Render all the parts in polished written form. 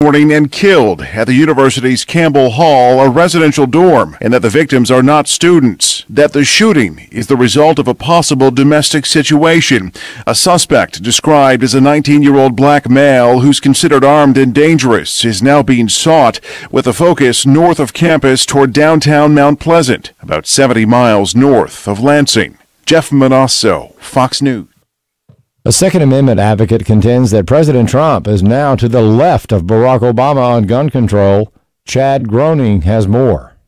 morning and killed at the university's Campbell Hall, a residential dorm, and that the victims are not students. That the shooting is the result of a possible domestic situation. A suspect, described as a 19-year-old black male who's considered armed and dangerous, is now being sought, with a focus north of campus toward downtown Mount Pleasant, about 70 miles north of Lansing. Jeff Manasso, Fox News. A Second Amendment advocate contends that President Trump is now to the left of Barack Obama on gun control. Chad Groening has more.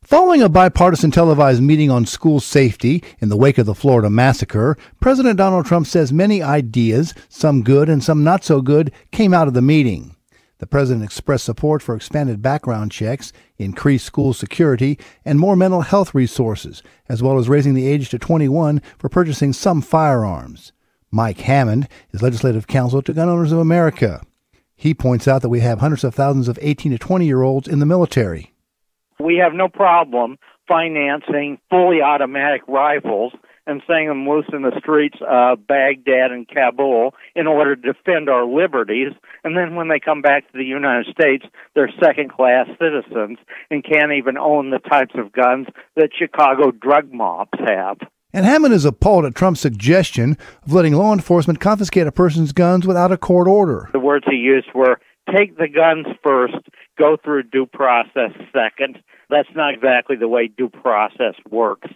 Following a bipartisan televised meeting on school safety in the wake of the Florida massacre, President Donald Trump says many ideas, some good and some not so good, came out of the meeting. The president expressed support for expanded background checks, increased school security, and more mental health resources, as well as raising the age to 21 for purchasing some firearms. Mike Hammond is legislative counsel to Gun Owners of America. He points out that we have hundreds of thousands of 18 to 20-year-olds in the military. We have no problem financing fully automatic rifles and setting them loose in the streets of Baghdad and Kabul in order to defend our liberties. And then when they come back to the United States, they're second-class citizens and can't even own the types of guns that Chicago drug mobs have. And Hammond is appalled at Trump's suggestion of letting law enforcement confiscate a person's guns without a court order. The words he used were, take the guns first, go through due process second. That's not exactly the way due process works.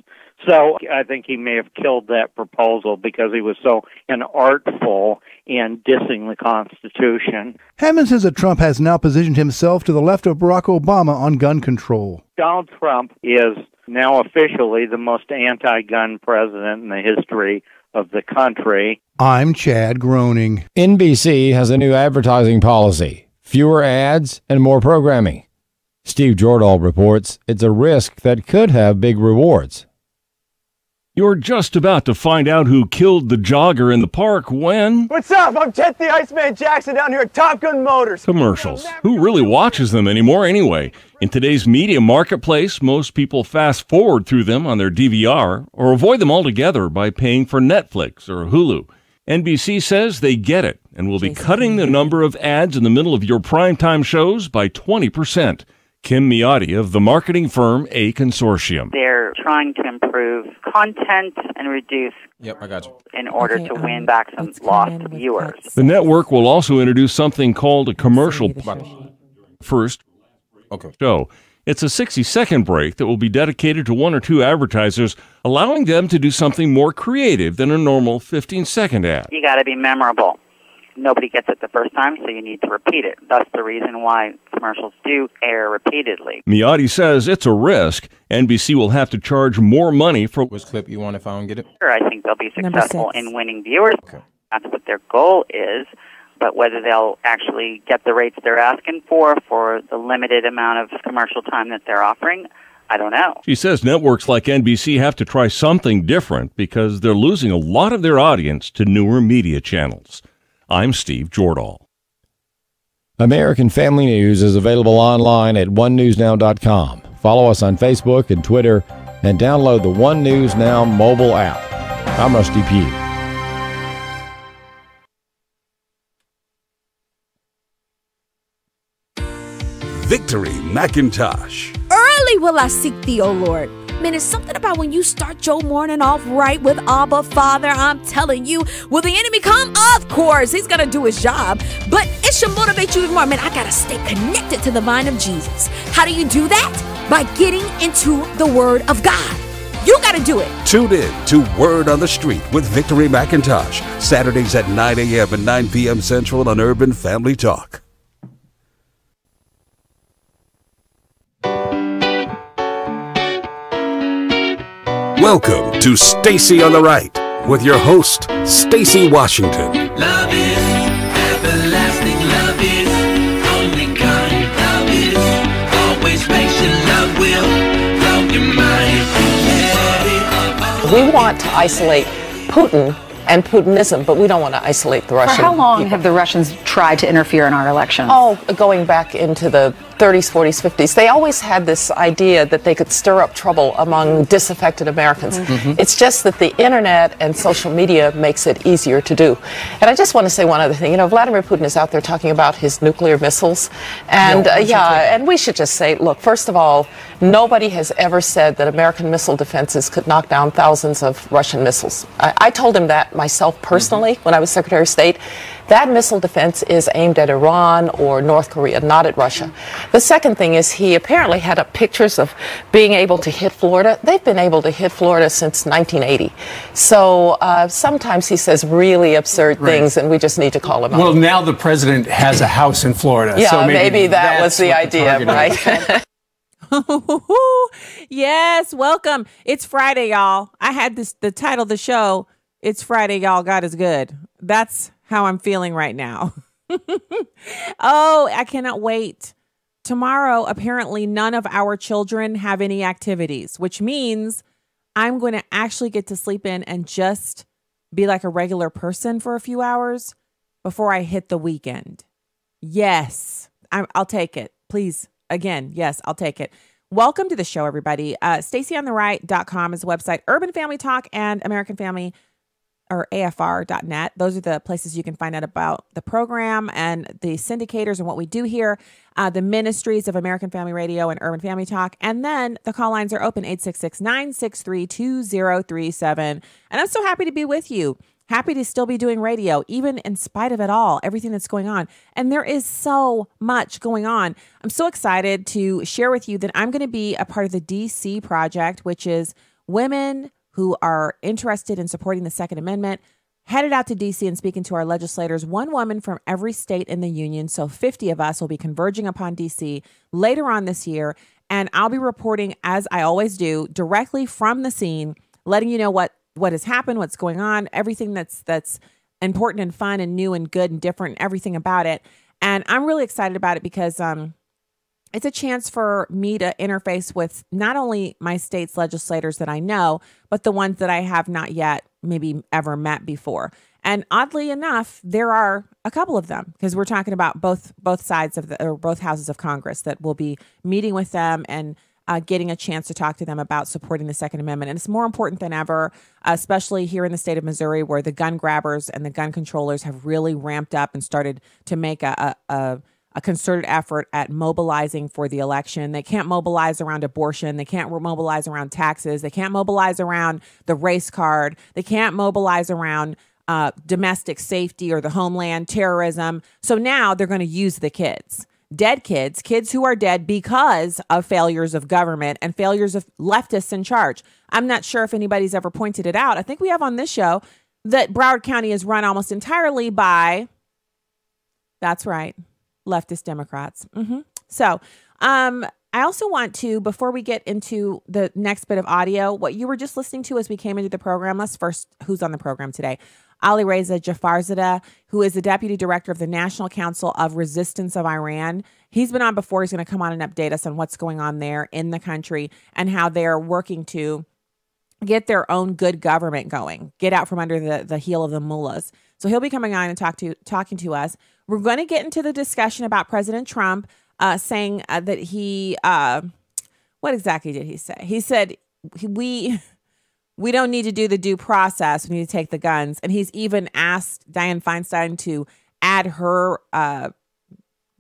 So I think he may have killed that proposal because he was so inartful in dissing the Constitution. Hammond says that Trump has now positioned himself to the left of Barack Obama on gun control. Donald Trump is now officially the most anti-gun president in the history of the country. I'm Chad Groening. NBC has a new advertising policy. Fewer ads and more programming. Steve Jordahl reports it's a risk that could have big rewards. You're just about to find out who killed the jogger in the park when... What's up? I'm Jet the Iceman Jackson down here at Top Gun Motors. Commercials. Who really watches them anymore anyway? In today's media marketplace, most people fast forward through them on their DVR or avoid them altogether by paying for Netflix or Hulu. NBC says they get it and will be cutting the number of ads in the middle of your primetime shows by 20%. Kim Miotti of the marketing firm A Consortium. They're trying to improve content and reduce in order to win back some lost viewers. The network will also introduce something called a commercial first show. It's a 60-second break that will be dedicated to one or two advertisers, allowing them to do something more creative than a normal 15-second ad. You got to be memorable. Nobody gets it the first time, so you need to repeat it. That's the reason why commercials do air repeatedly. Miotti says it's a risk. NBC will have to charge more money for... Which clip you want if I don't get it? Sure, I think they'll be successful in winning viewers. Okay. That's what their goal is. But whether they'll actually get the rates they're asking for the limited amount of commercial time that they're offering, I don't know. She says networks like NBC have to try something different because they're losing a lot of their audience to newer media channels. I'm Steve Jordahl. American Family News is available online at onenewsnow.com. Follow us on Facebook and Twitter, and download the One News Now mobile app. I'm Rusty Pugh. Victory McIntosh. Early will I seek thee, O Lord. Man, it's something about when you start your morning off right with Abba, Father. I'm telling you, will the enemy come? Of course, he's going to do his job. But it should motivate you even more. Man, I got to stay connected to the vine of Jesus. How do you do that? By getting into the Word of God. You got to do it. Tune in to Word on the Street with Victory McIntosh. Saturdays at 9 a.m. and 9 p.m. Central on Urban Family Talk. Welcome to Stacy on the Right with your host, Stacy Washington. Love is everlasting, love is only kind, love is always patient, love will blow your mind. We want to isolate Putin and Putinism, but we don't want to isolate the Russian For how long people. have the Russians tried to interfere in our election? Oh, going back into the 30s, 40s, 50s, they always had this idea that they could stir up trouble among disaffected Americans. It's just that the internet and social media makes it easier to do. And I just want to say one other thing. You know, Vladimir Putin is out there talking about his nuclear missiles. And and we should just say, look, first of all, nobody has ever said that American missile defenses could knock down thousands of Russian missiles. I told him that myself personally when I was Secretary of State. That missile defense is aimed at Iran or North Korea, not at Russia. The second thing is he apparently had up pictures of being able to hit Florida. They've been able to hit Florida since 1980. So sometimes he says really absurd things, and we just need to call him out. Well, now the president has a house in Florida. Yeah, so maybe that was the idea, right? Yes, welcome. It's Friday, y'all. I had the title of the show, It's Friday, y'all. God is good. That's how I'm feeling right now. Oh, I cannot wait. Tomorrow, apparently, none of our children have any activities, which means I'm going to actually get to sleep in and just be like a regular person for a few hours before I hit the weekend. Yes, I'll take it. Please. Again, yes, I'll take it. Welcome to the show, everybody. StacyOnTheRight.com is the website. Urban Family Talk and American Family or AFR.net. Those are the places you can find out about the program and the syndicators and what we do here, the ministries of American Family Radio and Urban Family Talk. And then the call lines are open, 866-963-2037. And I'm so happy to be with you. Happy to still be doing radio, even in spite of it all, everything that's going on. And there is so much going on. I'm so excited to share with you that I'm going to be a part of the DC Project, which is women who are interested in supporting the Second Amendment, headed out to DC and speaking to our legislators, one woman from every state in the union. So 50 of us will be converging upon DC later on this year. And I'll be reporting, as I always do, directly from the scene, letting you know what has happened, what's going on, everything that's important and fun and new and good and different, everything about it. And I'm really excited about it because it's a chance for me to interface with not only my state's legislators that I know, but the ones that I have not yet maybe ever met before. And oddly enough, there are a couple of them because we're talking about both sides of both houses of Congress that will be meeting with them and getting a chance to talk to them about supporting the Second Amendment. And it's more important than ever, especially here in the state of Missouri, where the gun grabbers and the gun controllers have really ramped up and started to make a concerted effort at mobilizing for the election. They can't mobilize around abortion. They can't mobilize around taxes. They can't mobilize around the race card. They can't mobilize around domestic safety or the homeland, terrorism. So now they're going to use the kids. Dead kids who are dead because of failures of government and failures of leftists in charge. I'm not sure if anybody's ever pointed it out. I think we have on this show that Broward County is run almost entirely by, that's right, leftist Democrats. So I also want to, before we get into the next bit of audio, what you were just listening to as we came into the program, let's first, who's on the program today? Ali Reza Jafarzadeh, who is the Deputy Director of the National Council of Resistance of Iran. He's been on before. He's going to come on and update us on what's going on there in the country and how they're working to get their own good government going, get out from under the heel of the mullahs. So he'll be coming on and talking to us. We're going to get into the discussion about President Trump saying that he, what exactly did he say? He said, we don't need to do the due process. We need to take the guns. And he's even asked Dianne Feinstein to add her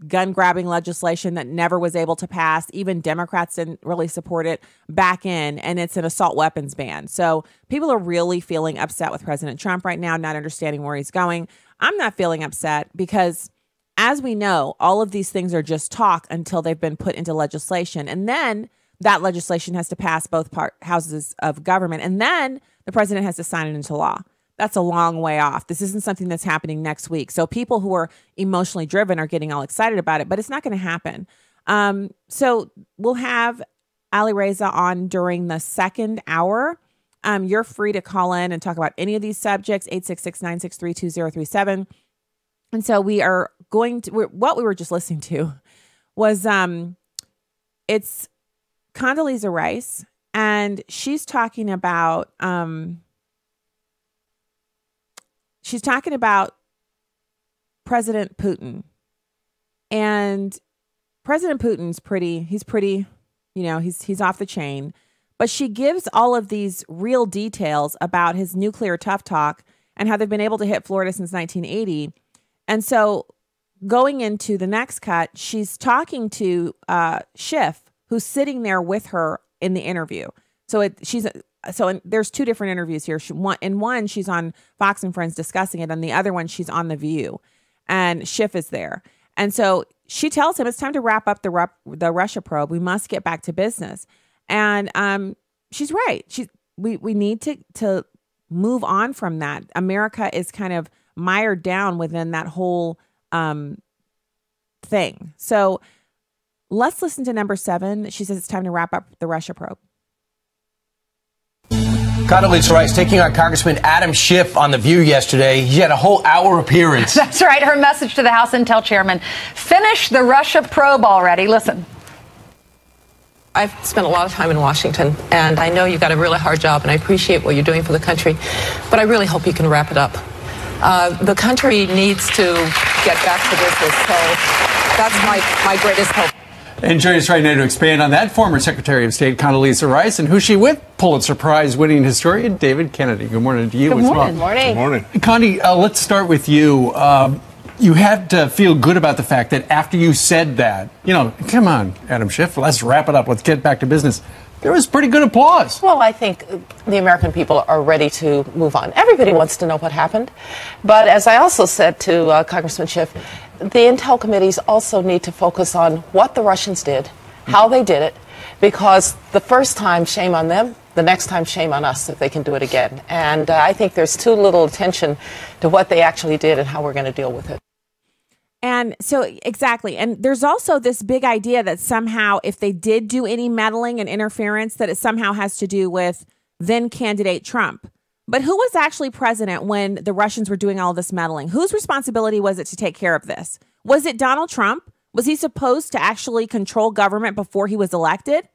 gun grabbing legislation that never was able to pass. Even Democrats didn't really support it back in. And it's an assault weapons ban. So people are really feeling upset with President Trump right now, not understanding where he's going. I'm not feeling upset because, as we know, all of these things are just talk until they've been put into legislation. And then that legislation has to pass both houses of government, and then the president has to sign it into law. That's a long way off. This isn't something that's happening next week. So people who are emotionally driven are getting all excited about it, but it's not going to happen. So we'll have Ali Reza on during the second hour. You're free to call in and talk about any of these subjects, 866-963-2037. And so we are going to, what we were just listening to was, it's Condoleezza Rice, and she's talking about President Putin. And President Putin's he's pretty, he's off the chain. But she gives all of these real details about his nuclear tough talk and how they've been able to hit Florida since 1980. And so going into the next cut, she's talking to Schiff, who's sitting there with her in the interview. So there's two different interviews here. In one, she's on Fox and Friends discussing it, and the other one, she's on The View, and Schiff is there. And so she tells him it's time to wrap up the Russia probe. We must get back to business. And she's right. We need to move on from that. America is kind of mired down within that whole thing. So let's listen to number 7. She says it's time to wrap up the Russia probe. Condoleezza Rice taking on Congressman Adam Schiff on The View yesterday. He had a whole hour appearance. That's right. Her message to the House Intel chairman: finish the Russia probe already. Listen. I've spent a lot of time in Washington, and I know you've got a really hard job, and I appreciate what you're doing for the country, but I really hope you can wrap it up. The country needs to get back to business, so that's my greatest hope. And joining us right now to expand on that, former Secretary of State Condoleezza Rice, and who's she with? Pulitzer Prize-winning historian David Kennedy. Good morning to you as well. Good morning. Good morning. Condi, let's start with you. You had to feel good about the fact that after you said that, come on, Adam Schiff, let's wrap it up. Let's get back to business. There was pretty good applause. Well, I think the American people are ready to move on. Everybody wants to know what happened. But as I also said to Congressman Schiff, the Intel committees also need to focus on what the Russians did, how they did it, because the first time, shame on them. The next time, shame on us if they can do it again. And I think there's too little attention to what they actually did and how we're going to deal with it. And so, exactly. And there's also this big idea that somehow if they did do any meddling and interference, that it somehow has to do with then candidate Trump. But who was actually president when the Russians were doing all this meddling? Whose responsibility was it to take care of this? Was it Donald Trump? Was he supposed to actually control government before he was elected?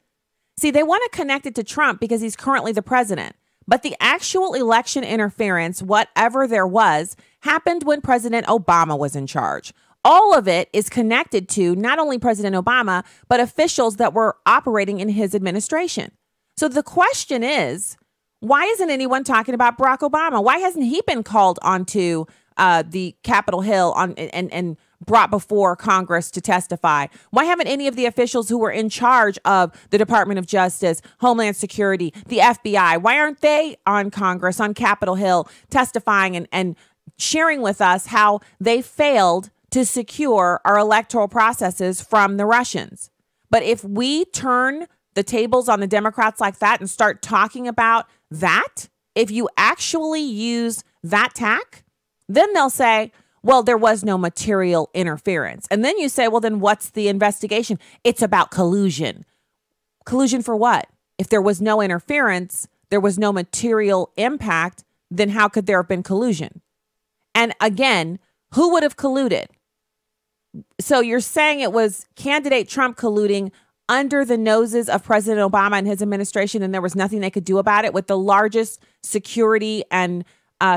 See, they want to connect it to Trump because he's currently the president. But the actual election interference, whatever there was, happened when President Obama was in charge. All of it is connected to not only President Obama, but officials that were operating in his administration. So the question is, why isn't anyone talking about Barack Obama? Why hasn't he been called onto the Capitol Hill and brought before Congress to testify? Why haven't any of the officials who were in charge of the Department of Justice, Homeland Security, the FBI, why aren't they on Congress, on Capitol Hill, testifying and sharing with us how they failed to secure our electoral processes from the Russians? But if we turn the tables on the Democrats like that and start talking about that, if you actually use that tack, then they'll say, well, there was no material interference. And then you say, well, then what's the investigation? It's about collusion. Collusion for what? If there was no interference, there was no material impact, then how could there have been collusion? And again, who would have colluded? So you're saying it was candidate Trump colluding under the noses of President Obama and his administration, and there was nothing they could do about it, with the largest security and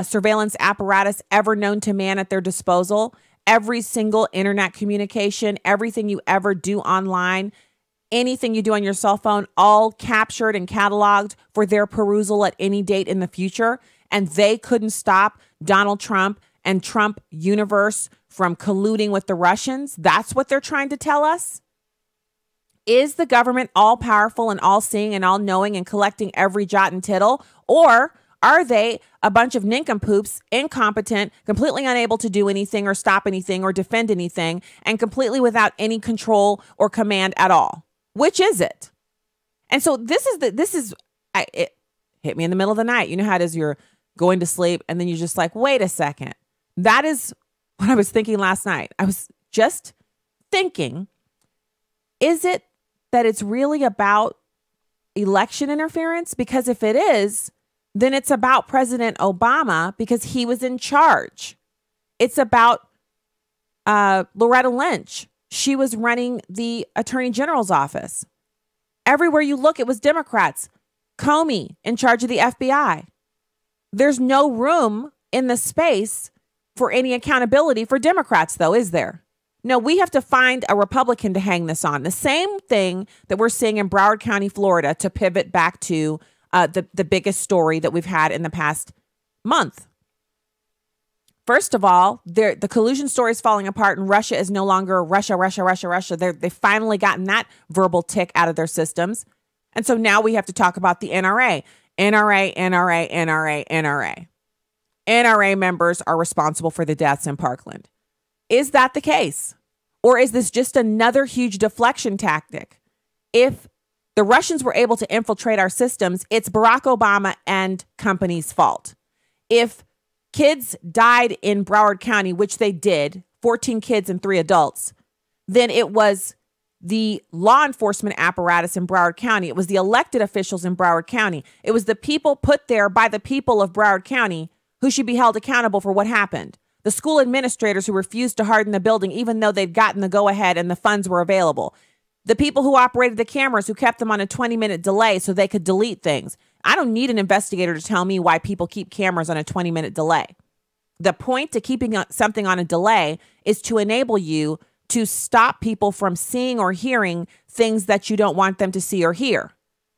surveillance apparatus ever known to man at their disposal. Every single internet communication, everything you ever do online, anything you do on your cell phone, all captured and cataloged for their perusal at any date in the future. And they couldn't stop Donald Trump and Trump universe from colluding with the Russians. That's what they're trying to tell us. Is the government all powerful and all seeing and all knowing and collecting every jot and tittle? Or are they a bunch of nincompoops, incompetent, completely unable to do anything or stop anything or defend anything, and completely without any control or command at all? Which is it? And so it hit me in the middle of the night. You know how it is, you're going to sleep and then you're just like, wait a second. That is what I was thinking last night. I was just thinking, is it that it's really about election interference? Because if it is, then it's about President Obama because he was in charge. It's about Loretta Lynch. She was running the Attorney General's office. Everywhere you look, it was Democrats. Comey in charge of the FBI. There's no room in the space for any accountability for Democrats, though, is there? No, we have to find a Republican to hang this on. The same thing that we're seeing in Broward County, Florida, to pivot back to the biggest story that we've had in the past month. First of all, the collusion story is falling apart, and Russia is no longer Russia. They've finally gotten that verbal tick out of their systems. And so now we have to talk about the NRA. NRA members are responsible for the deaths in Parkland. Is that the case? Or is this just another huge deflection tactic? If the Russians were able to infiltrate our systems, it's Barack Obama and company's fault. If kids died in Broward County, which they did, 14 kids and 3 adults, then it was the law enforcement apparatus in Broward County. It was the elected officials in Broward County. It was the people put there by the people of Broward County who should be held accountable for what happened. The school administrators who refused to harden the building, even though they'd gotten the go-ahead and the funds were available. The people who operated the cameras, who kept them on a 20-minute delay so they could delete things. I don't need an investigator to tell me why people keep cameras on a 20-minute delay. The point to keeping something on a delay is to enable you to stop people from seeing or hearing things that you don't want them to see or hear.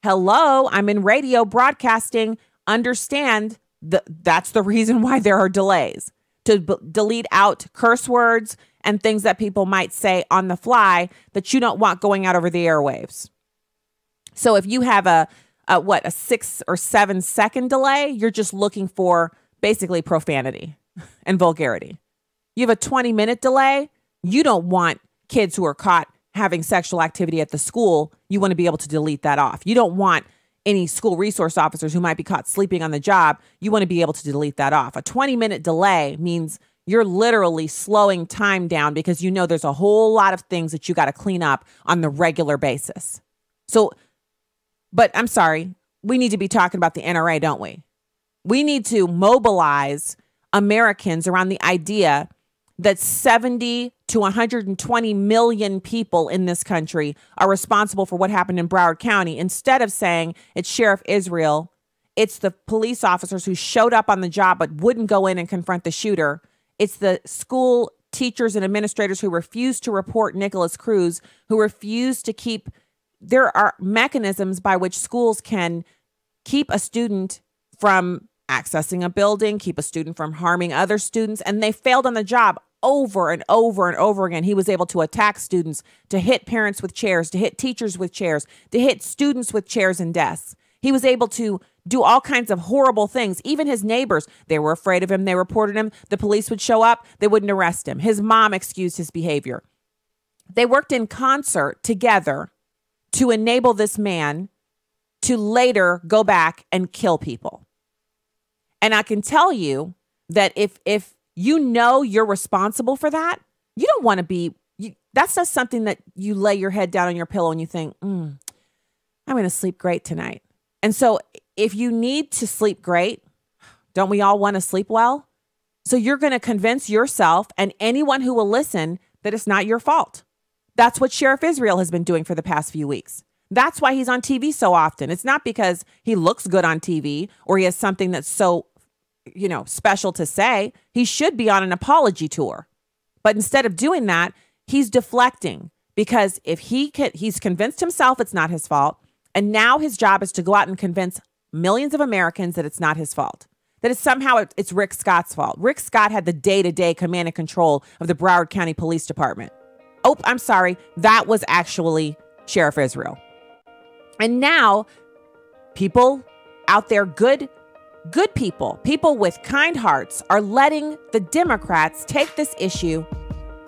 Hello, I'm in radio broadcasting. Understand that's the reason why there are delays. To delete out curse words and things that people might say on the fly that you don't want going out over the airwaves. So if you have a 6 or 7 second delay, you're just looking for basically profanity and vulgarity. You have a 20-minute delay. You don't want kids who are caught having sexual activity at the school. You want to be able to delete that off. You don't want any school resource officers who might be caught sleeping on the job. You want to be able to delete that off. A 20-minute delay means you're literally slowing time down because you know there's a whole lot of things that you got to clean up on the regular basis. So, but I'm sorry, we need to be talking about the NRA, don't we? We need to mobilize Americans around the idea that 70 to 120 million people in this country are responsible for what happened in Broward County. Instead of saying it's Sheriff Israel, it's the police officers who showed up on the job but wouldn't go in and confront the shooter. It's the school teachers and administrators who refused to report Nicholas Cruz, who refused to keep. There are mechanisms by which schools can keep a student from accessing a building, keep a student from harming other students, and they failed on the job over and over and over again. He was able to attack students, to hit parents with chairs, to hit teachers with chairs, to hit students with chairs and desks. He was able to do all kinds of horrible things. Even his neighbors, they were afraid of him. They reported him. The police would show up. They wouldn't arrest him. His mom excused his behavior. They worked in concert together to enable this man to later go back and kill people. And I can tell you that if you know you're responsible for that, you don't want to be, that's not something that you lay your head down on your pillow and you think, I'm going to sleep great tonight. And so if you need to sleep great, don't we all want to sleep well? So you're going to convince yourself and anyone who will listen that it's not your fault. That's what Sheriff Israel has been doing for the past few weeks. That's why he's on TV so often. It's not because he looks good on TV or he has something that's so, special to say. He should be on an apology tour. But instead of doing that, he's deflecting because if he's convinced himself it's not his fault. And now his job is to go out and convince millions of Americans that it's not his fault, that it's Rick Scott's fault. Rick Scott had the day-to-day command and control of the Broward County Police Department. Oh, I'm sorry. That was actually Sheriff Israel. And now people out there, good people with kind hearts, are letting the Democrats take this issue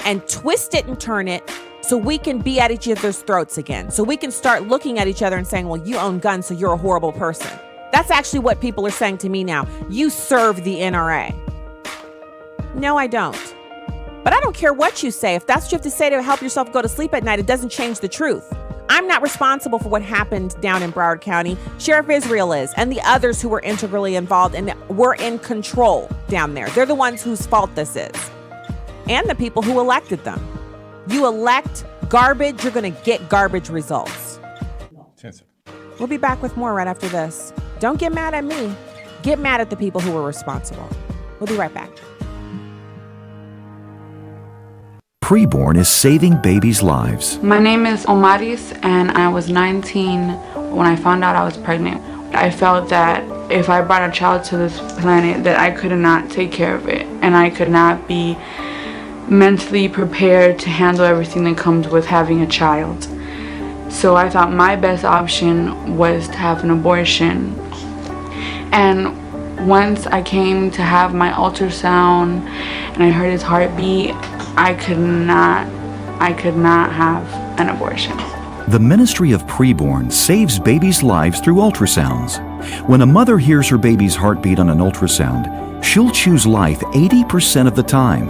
and twist it and turn it so we can be at each other's throats again. So we can start looking at each other and saying, well, you own guns, so you're a horrible person. That's actually what people are saying to me now. You serve the NRA. No, I don't. But I don't care what you say. If that's what you have to say to help yourself go to sleep at night, it doesn't change the truth. I'm not responsible for what happened down in Broward County. Sheriff Israel is, and the others who were integrally involved and were in control down there. They're the ones whose fault this is. And the people who elected them. You elect garbage, you're going to get garbage results. We'll be back with more right after this. Don't get mad at me. Get mad at the people who were responsible. We'll be right back. preborn is saving babies' lives. My name is Omaris, and I was 19 when I found out I was pregnant. I felt that if I brought a child to this planet, that I could not take care of it, and I could not be mentally prepared to handle everything that comes with having a child. So I thought my best option was to have an abortion. And once I came to have my ultrasound and I heard his heartbeat, I could not have an abortion. The Ministry of Preborn saves babies' lives through ultrasounds. When a mother hears her baby's heartbeat on an ultrasound, she'll choose life 80% of the time.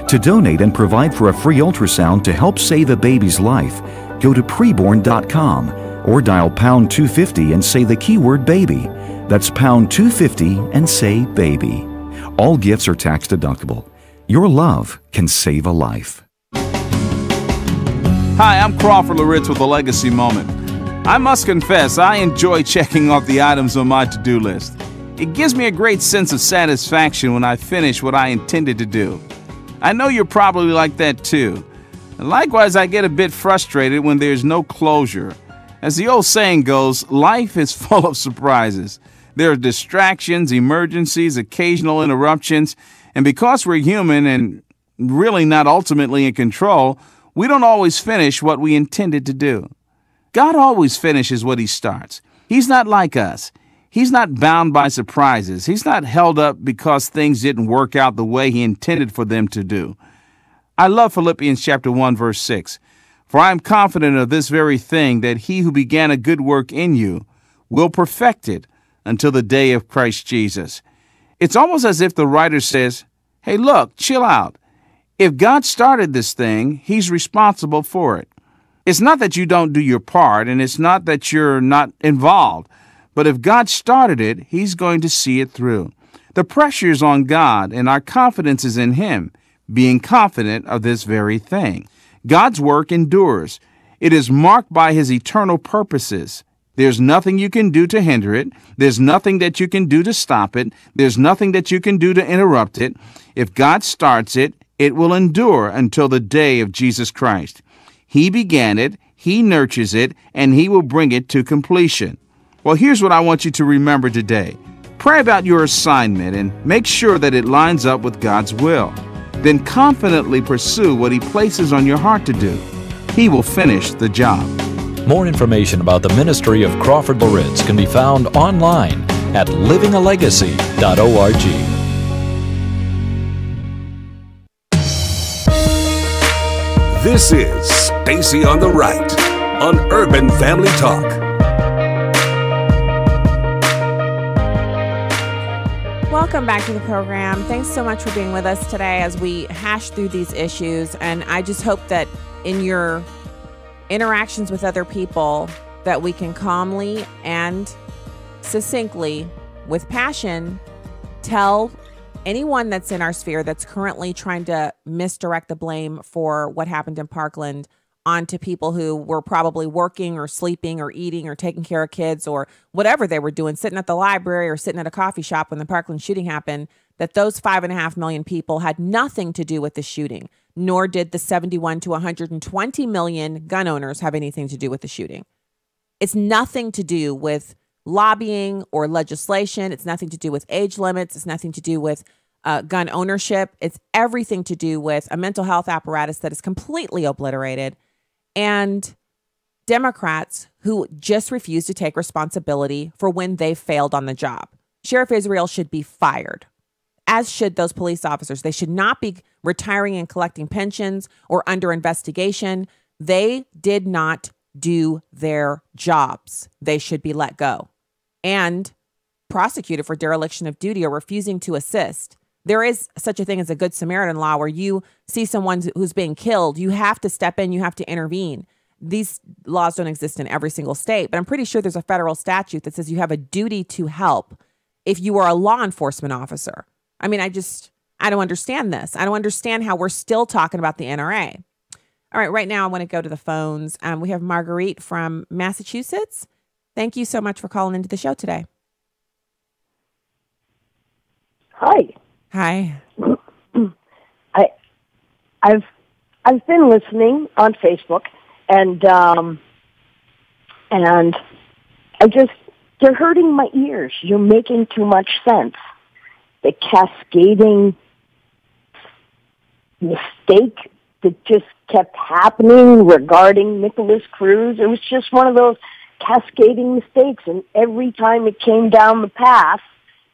To donate and provide for a free ultrasound to help save a baby's life, go to preborn.com or dial pound 250 and say the keyword baby. That's pound 250 and say baby. All gifts are tax deductible. Your love can save a life. Hi, I'm Crawford Loritz with a Legacy Moment. I must confess, I enjoy checking off the items on my to-do list. It gives me a great sense of satisfaction when I finish what I intended to do. I know you're probably like that too. And likewise, I get a bit frustrated when there's no closure. As the old saying goes, life is full of surprises. There are distractions, emergencies, occasional interruptions, and because we're human and really not ultimately in control, we don't always finish what we intended to do. God always finishes what He starts. He's not like us. He's not bound by surprises. He's not held up because things didn't work out the way He intended for them to do. I love Philippians chapter 1, verse 6. For I am confident of this very thing, that He who began a good work in you will perfect it until the day of Christ Jesus. It's almost as if the writer says, hey, look, chill out. If God started this thing, He's responsible for it. It's not that you don't do your part, and it's not that you're not involved. But if God started it, He's going to see it through. The pressure is on God, and our confidence is in Him, being confident of this very thing. God's work endures. It is marked by His eternal purposes. There's nothing you can do to hinder it. There's nothing that you can do to stop it. There's nothing that you can do to interrupt it. If God starts it, it will endure until the day of Jesus Christ. He began it, He nurtures it, and He will bring it to completion. Well, here's what I want you to remember today. Pray about your assignment and make sure that it lines up with God's will. Then confidently pursue what He places on your heart to do. He will finish the job. More information about the ministry of Crawford Loritz can be found online at livingalegacy.org. This is Stacy on the Right on Urban Family Talk. Welcome back to the program. Thanks so much for being with us today as we hash through these issues. And I just hope that in your interactions with other people that we can calmly and succinctly, with passion, tell anyone that's in our sphere that's currently trying to misdirect the blame for what happened in Parkland onto people who were probably working or sleeping or eating or taking care of kids or whatever they were doing, sitting at the library or sitting at a coffee shop when the Parkland shooting happened, that those 5.5 million people had nothing to do with the shooting, nor did the 71 to 120 million gun owners have anything to do with the shooting. It's nothing to do with lobbying or legislation. It's nothing to do with age limits. It's nothing to do with gun ownership. It's everything to do with a mental health apparatus that is completely obliterated and Democrats who just refuse to take responsibility for when they failed on the job. Sheriff Israel should be fired, as should those police officers. They should not be retiring and collecting pensions or under investigation. They did not do their jobs. They should be let go and prosecuted for dereliction of duty or refusing to assist. There is such a thing as a Good Samaritan law where you see someone who's being killed, you have to step in, you have to intervene. These laws don't exist in every single state, but I'm pretty sure there's a federal statute that says you have a duty to help if you are a law enforcement officer. I mean, I don't understand this. I don't understand how we're still talking about the NRA. All right, right now I want to go to the phones. We have Marguerite from Massachusetts. Thank you so much for calling into the show today. Hi. Hi. I've been listening on Facebook, and they're hurting my ears. You're making too much sense. The cascading mistake that just kept happening regarding Nicholas Cruz, it was just one of those cascading mistakes, and every time it came down the path,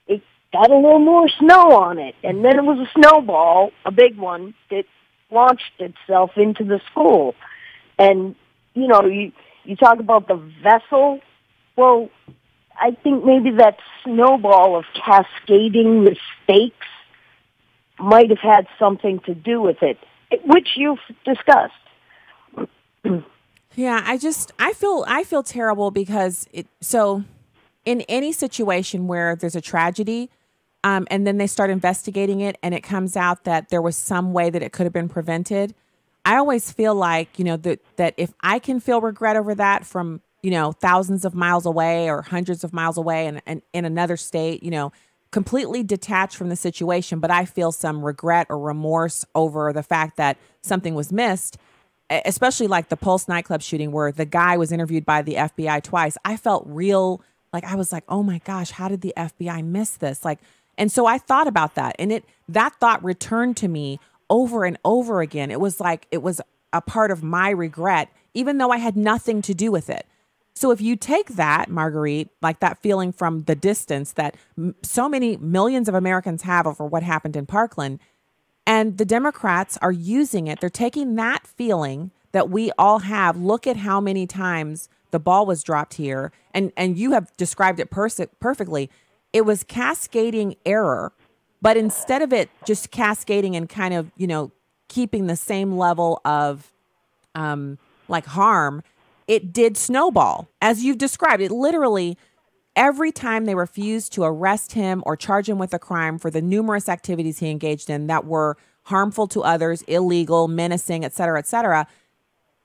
it got a little more snow on it, and then it was a snowball, a big one, that launched itself into the school. And, you know, you talk about the vessel. Well, I think maybe that snowball of cascading mistakes might have had something to do with it, which you've discussed. Yeah, I feel terrible because so in any situation where there's a tragedy, and then they start investigating it and it comes out that there was some way that it could have been prevented, I always feel like, you know, that if I can feel regret over that from, you know, thousands of miles away or hundreds of miles away and in another state, you know, completely detached from the situation, but I feel some regret or remorse over the fact that something was missed, especially like the Pulse nightclub shooting where the guy was interviewed by the FBI twice. I felt real, like I was like, oh my gosh, how did the FBI miss this? Like, and so I thought about that, and that thought returned to me over and over again. It was like it was a part of my regret, even though I had nothing to do with it. So if you take that, Marguerite, like that feeling from the distance that so many millions of Americans have over what happened in Parkland, and the Democrats are using it, they're taking that feeling that we all have. Look at how many times the ball was dropped here, and you have described it perfectly. It was cascading error, but instead of it just cascading and kind of, you know, keeping the same level of like harm, it did snowball, as you've described. It literally, every time they refused to arrest him or charge him with a crime for the numerous activities he engaged in that were harmful to others, illegal, menacing, et cetera,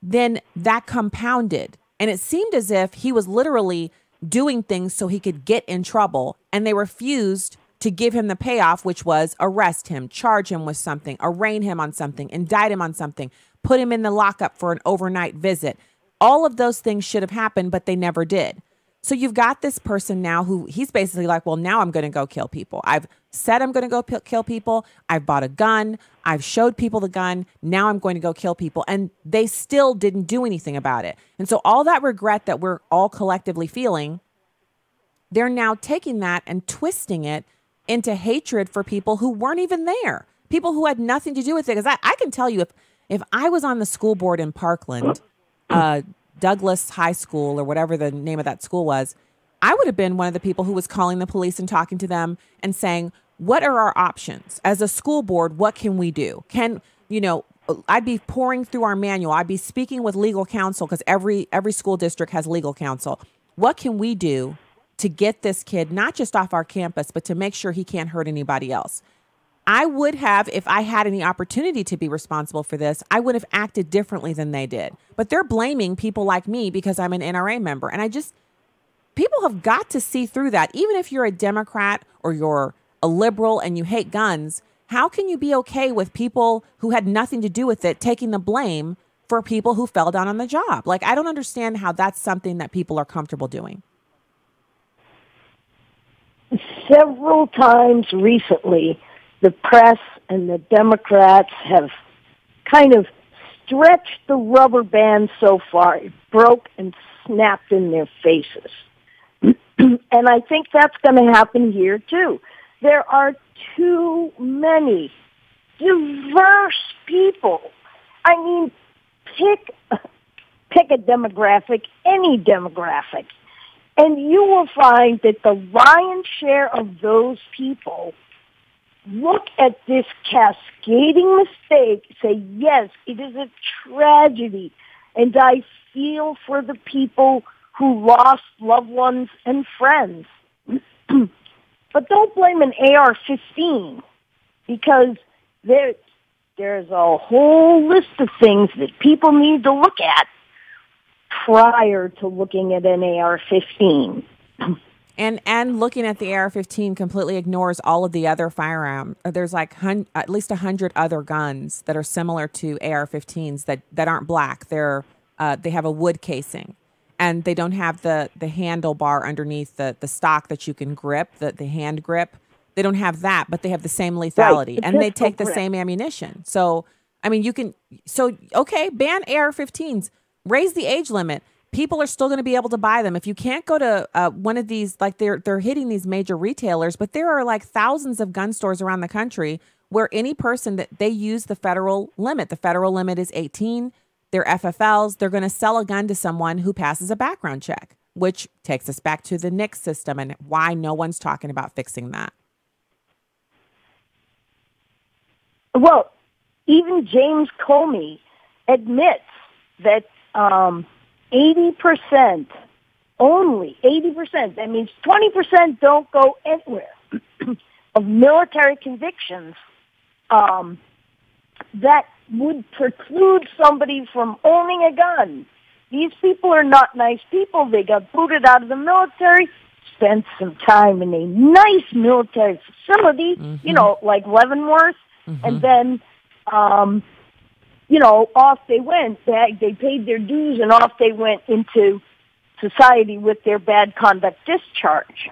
then that compounded. And it seemed as if he was literally doing things so he could get in trouble, and they refused to give him the payoff, which was arrest him, charge him with something, arraign him on something, indict him on something, put him in the lockup for an overnight visit. All of those things should have happened, but they never did. So you've got this person now who he's basically like, well, now I'm going to go kill people. I've said I'm going to go kill people. I've bought a gun. I've showed people the gun. Now I'm going to go kill people. And they still didn't do anything about it. And so all that regret that we're all collectively feeling, they're now taking that and twisting it into hatred for people who weren't even there, people who had nothing to do with it. Because I can tell you, if I was on the school board in Parkland, Douglas High School or whatever the name of that school was, I would have been one of the people who was calling the police and talking to them and saying, what are our options as a school board? What can we do? I'd be pouring through our manual. I'd be speaking with legal counsel because every school district has legal counsel. What can we do to get this kid not just off our campus, but to make sure he can't hurt anybody else? I would have, if I had any opportunity to be responsible for this, I would have acted differently than they did. But they're blaming people like me because I'm an NRA member. And people have got to see through that. Even if you're a Democrat or you're a liberal and you hate guns, how can you be okay with people who had nothing to do with it taking the blame for people who fell down on the job? Like, I don't understand how that's something that people are comfortable doing. Several times recently, the press and the Democrats have kind of stretched the rubber band so far it broke and snapped in their faces. And I think that's going to happen here too. There are too many diverse people. I mean, pick a demographic, any demographic, and you will find that the lion's share of those people look at this cascading mistake, say, yes, it is a tragedy, and I feel for the people who lost loved ones and friends. But don't blame an AR-15, because there's a whole list of things that people need to look at prior to looking at an AR-15. And looking at the AR-15 completely ignores all of the other firearms. There's like at least 100 other guns that are similar to AR-15s that aren't black. They have a wood casing, and they don't have the handlebar underneath the stock that you can grip, the hand grip. They don't have that, but they have the same lethality, Right, and they pistol take the grip. same ammunition. So, I mean, okay, ban AR-15s, raise the age limit. People are still going to be able to buy them. If you can't go to one of these, like they're hitting these major retailers, but there are like thousands of gun stores around the country where any person that they use the federal limit. The federal limit is 18. They're FFLs. They're going to sell a gun to someone who passes a background check, which takes us back to the NICS system and why no one's talking about fixing that. Well, even James Comey admits that 80%, only 80%, that means 20% don't go anywhere, of military convictions that would preclude somebody from owning a gun. These people are not nice people. They got booted out of the military, spent some time in a nice military facility, like Leavenworth, and then off they went. They paid their dues, and off they went into society with their bad conduct discharge.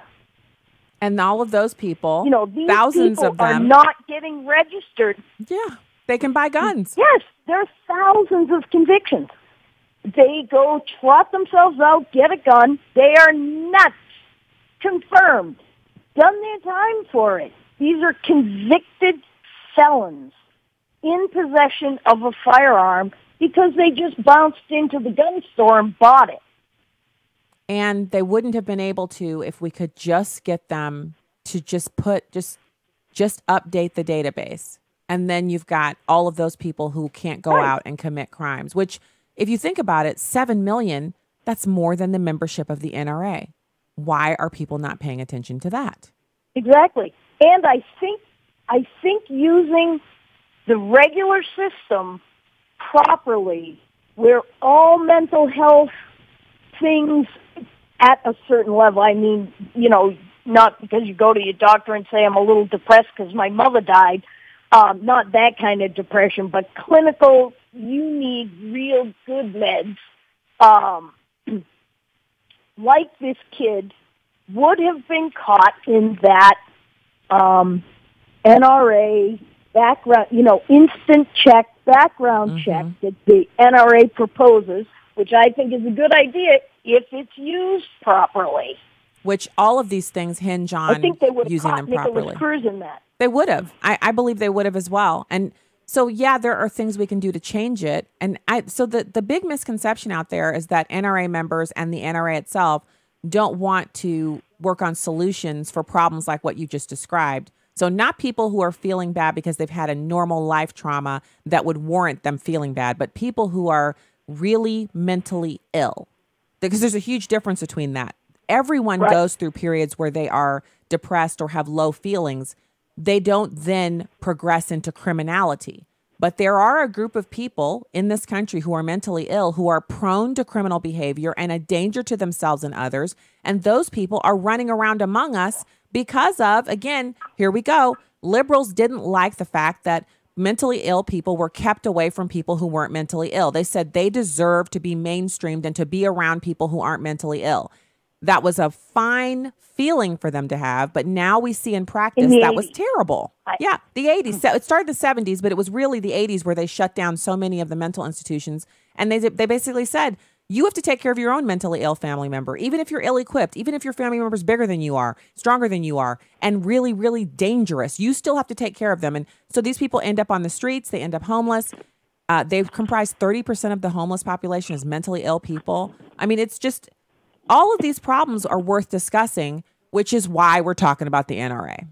And all of those people, these thousands people of them, are not getting registered. Yeah, they can buy guns. Yes, there are thousands of convictions. They go trot themselves out, get a gun. They are nuts. Confirmed. Done their time for it. These are convicted felons in possession of a firearm because they just bounced into the gun store and bought it. And they wouldn't have been able to if we could just get them to just update the database. And then you've got all of those people who can't go out and commit crimes, which, if you think about it, 7 million, that's more than the membership of the NRA. Why are people not paying attention to that? Exactly. And I think using the regular system properly, where all mental health things at a certain level, I mean, not because you go to your doctor and say, I'm a little depressed because my mother died, not that kind of depression, but clinical, you need real good meds, like this kid would have been caught in that NRA background, instant check, background check that the NRA proposes, which I think is a good idea if it's used properly. Which all of these things hinge on I think they would have using caught them Nicholas properly. Cruz in that. They would have. I believe they would have as well. And so, yeah, there are things we can do to change it. And so the big misconception out there is that NRA members and the NRA itself don't want to work on solutions for problems like what you just described. So not people who are feeling bad because they've had a normal life trauma that would warrant them feeling bad, but people who are really mentally ill. Because there's a huge difference between that. Everyone goes through periods where they are depressed or have low feelings. They don't then progress into criminality. But there are a group of people in this country who are mentally ill, who are prone to criminal behavior and a danger to themselves and others. And those people are running around among us because of, again, here we go, liberals didn't like the fact that mentally ill people were kept away from people who weren't mentally ill. They said they deserve to be mainstreamed and to be around people who aren't mentally ill. That was a fine feeling for them to have, but now we see in practice that was terrible. Yeah, the 80s. So it started the 70s, but it was really the 80s where they shut down so many of the mental institutions. And they basically said, you have to take care of your own mentally ill family member, even if you're ill-equipped, even if your family member is bigger than you are, stronger than you are, and really, really dangerous. You still have to take care of them. And so these people end up on the streets. They end up homeless. They comprise 30% of the homeless population is mentally ill people. I mean, it's just... all of these problems are worth discussing, which is why we're talking about the NRA.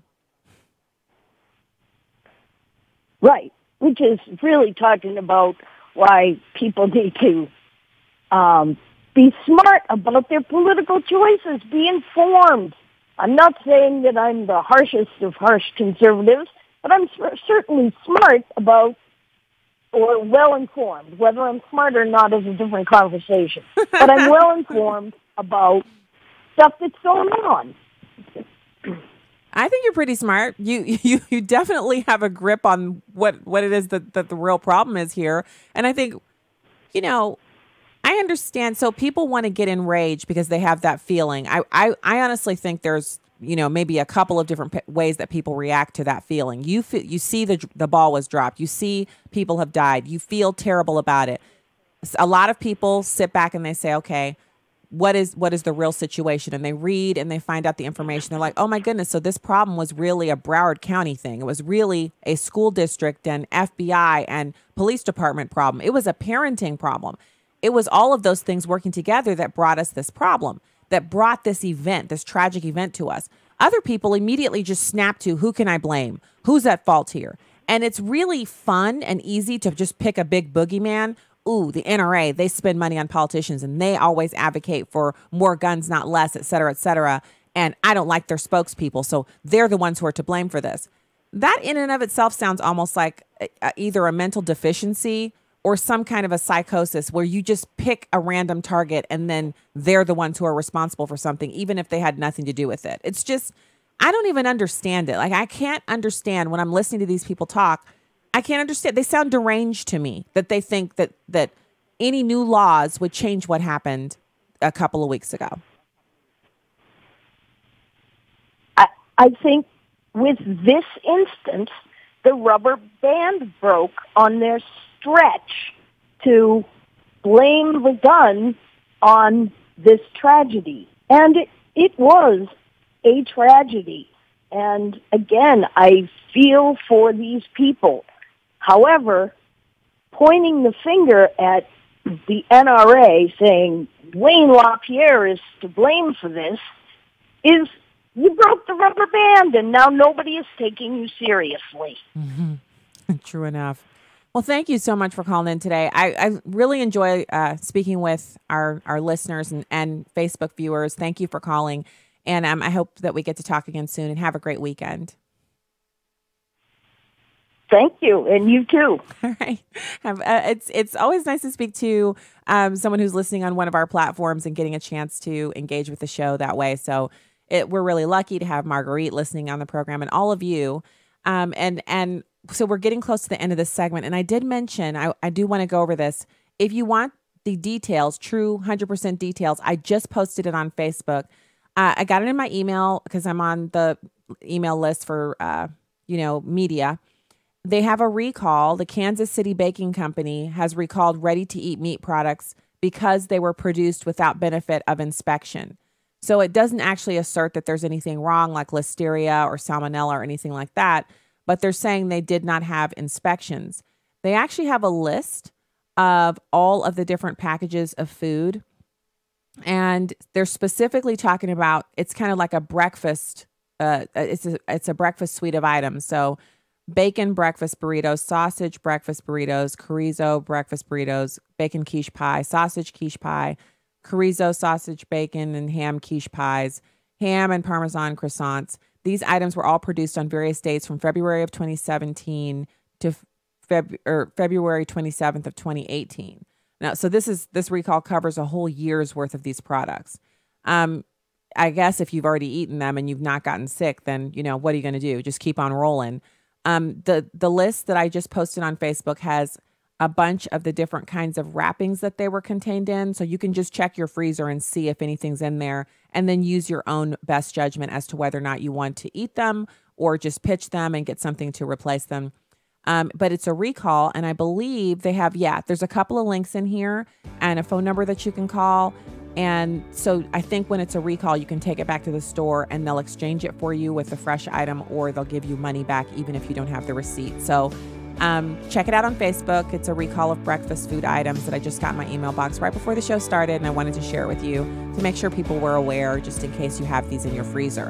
Right, which is really talking about why people need to be smart about their political choices, be informed. I'm not saying that I'm the harshest of harsh conservatives, but I'm certainly smart about, or well-informed. Whether I'm smart or not is a different conversation. But I'm well-informed about stuff that's going on. I think you're pretty smart. You definitely have a grip on what it is that the real problem is here. And I think, I understand. So people want to get enraged because they have that feeling. I honestly think there's, maybe a couple of different ways that people react to that feeling. You see the ball was dropped. You see people have died. You feel terrible about it. A lot of people sit back and they say, okay, what is the real situation? And they read and they find out the information. They're like, oh my goodness. So this problem was really a Broward County thing. It was really a school district and FBI and police department problem. It was a parenting problem. It was all of those things working together that brought us this problem, that brought this event, this tragic event to us. Other people immediately just snap to, who can I blame? Who's at fault here? And it's really fun and easy to just pick a big boogeyman. Ooh, the NRA, they spend money on politicians and they always advocate for more guns, not less, et cetera, et cetera. And I don't like their spokespeople, so they're the ones who are to blame for this. That in and of itself sounds almost like either a mental deficiency or some kind of a psychosis where you just pick a random target and then they're the ones who are responsible for something, even if they had nothing to do with it. It's just, I don't even understand it. Like, I can't understand when I'm listening to these people talk. I can't understand. They sound deranged to me, that they think that any new laws would change what happened a couple of weeks ago. I think with this instance, the rubber band broke on their stretch to blame the gun on this tragedy. And it was a tragedy. And again, I feel for these people. However, pointing the finger at the NRA saying Wayne LaPierre is to blame for this is, you broke the rubber band and now nobody is taking you seriously. Mm-hmm. True enough. Well, thank you so much for calling in today. I really enjoy speaking with our listeners and Facebook viewers. Thank you for calling. And I hope that we get to talk again soon, and have a great weekend. Thank you, and you too. All right. It's always nice to speak to someone who's listening on one of our platforms and getting a chance to engage with the show that way. So we're really lucky to have Marguerite listening on the program, and all of you. And so we're getting close to the end of this segment. And I did mention, I do want to go over this. If you want the details, true 100% details, I just posted it on Facebook. I got it in my email because I'm on the email list for, media. They have a recall. The Kansas City Baking Company has recalled ready-to-eat meat products because they were produced without benefit of inspection. So it doesn't actually assert that there's anything wrong like listeria or salmonella or anything like that, but they're saying they did not have inspections. They actually have a list of all of the different packages of food, and they're specifically talking about, it's kind of like a breakfast, it's a breakfast suite of items. So bacon breakfast burritos, sausage breakfast burritos, chorizo breakfast burritos, bacon quiche pie, sausage quiche pie, chorizo sausage, bacon, and ham quiche pies, ham and Parmesan croissants. These items were all produced on various dates from February of 2017 to February 27th of 2018. Now, so this recall covers a whole year's worth of these products. I guess if you've already eaten them and you've not gotten sick, then, what are you going to do? Just keep on rolling. The list that I just posted on Facebook has a bunch of the different kinds of wrappings that they were contained in. So you can just check your freezer and see if anything's in there, and then use your own best judgment as to whether or not you want to eat them or just pitch them and get something to replace them. But it's a recall, and I believe they have, there's a couple of links in here and a phone number that you can call. And so I think when it's a recall, you can take it back to the store and they'll exchange it for you with a fresh item, or they'll give you money back even if you don't have the receipt. So check it out on Facebook. It's a recall of breakfast food items that I just got in my email box right before the show started, and I wanted to share it with you to make sure people were aware, just in case you have these in your freezer.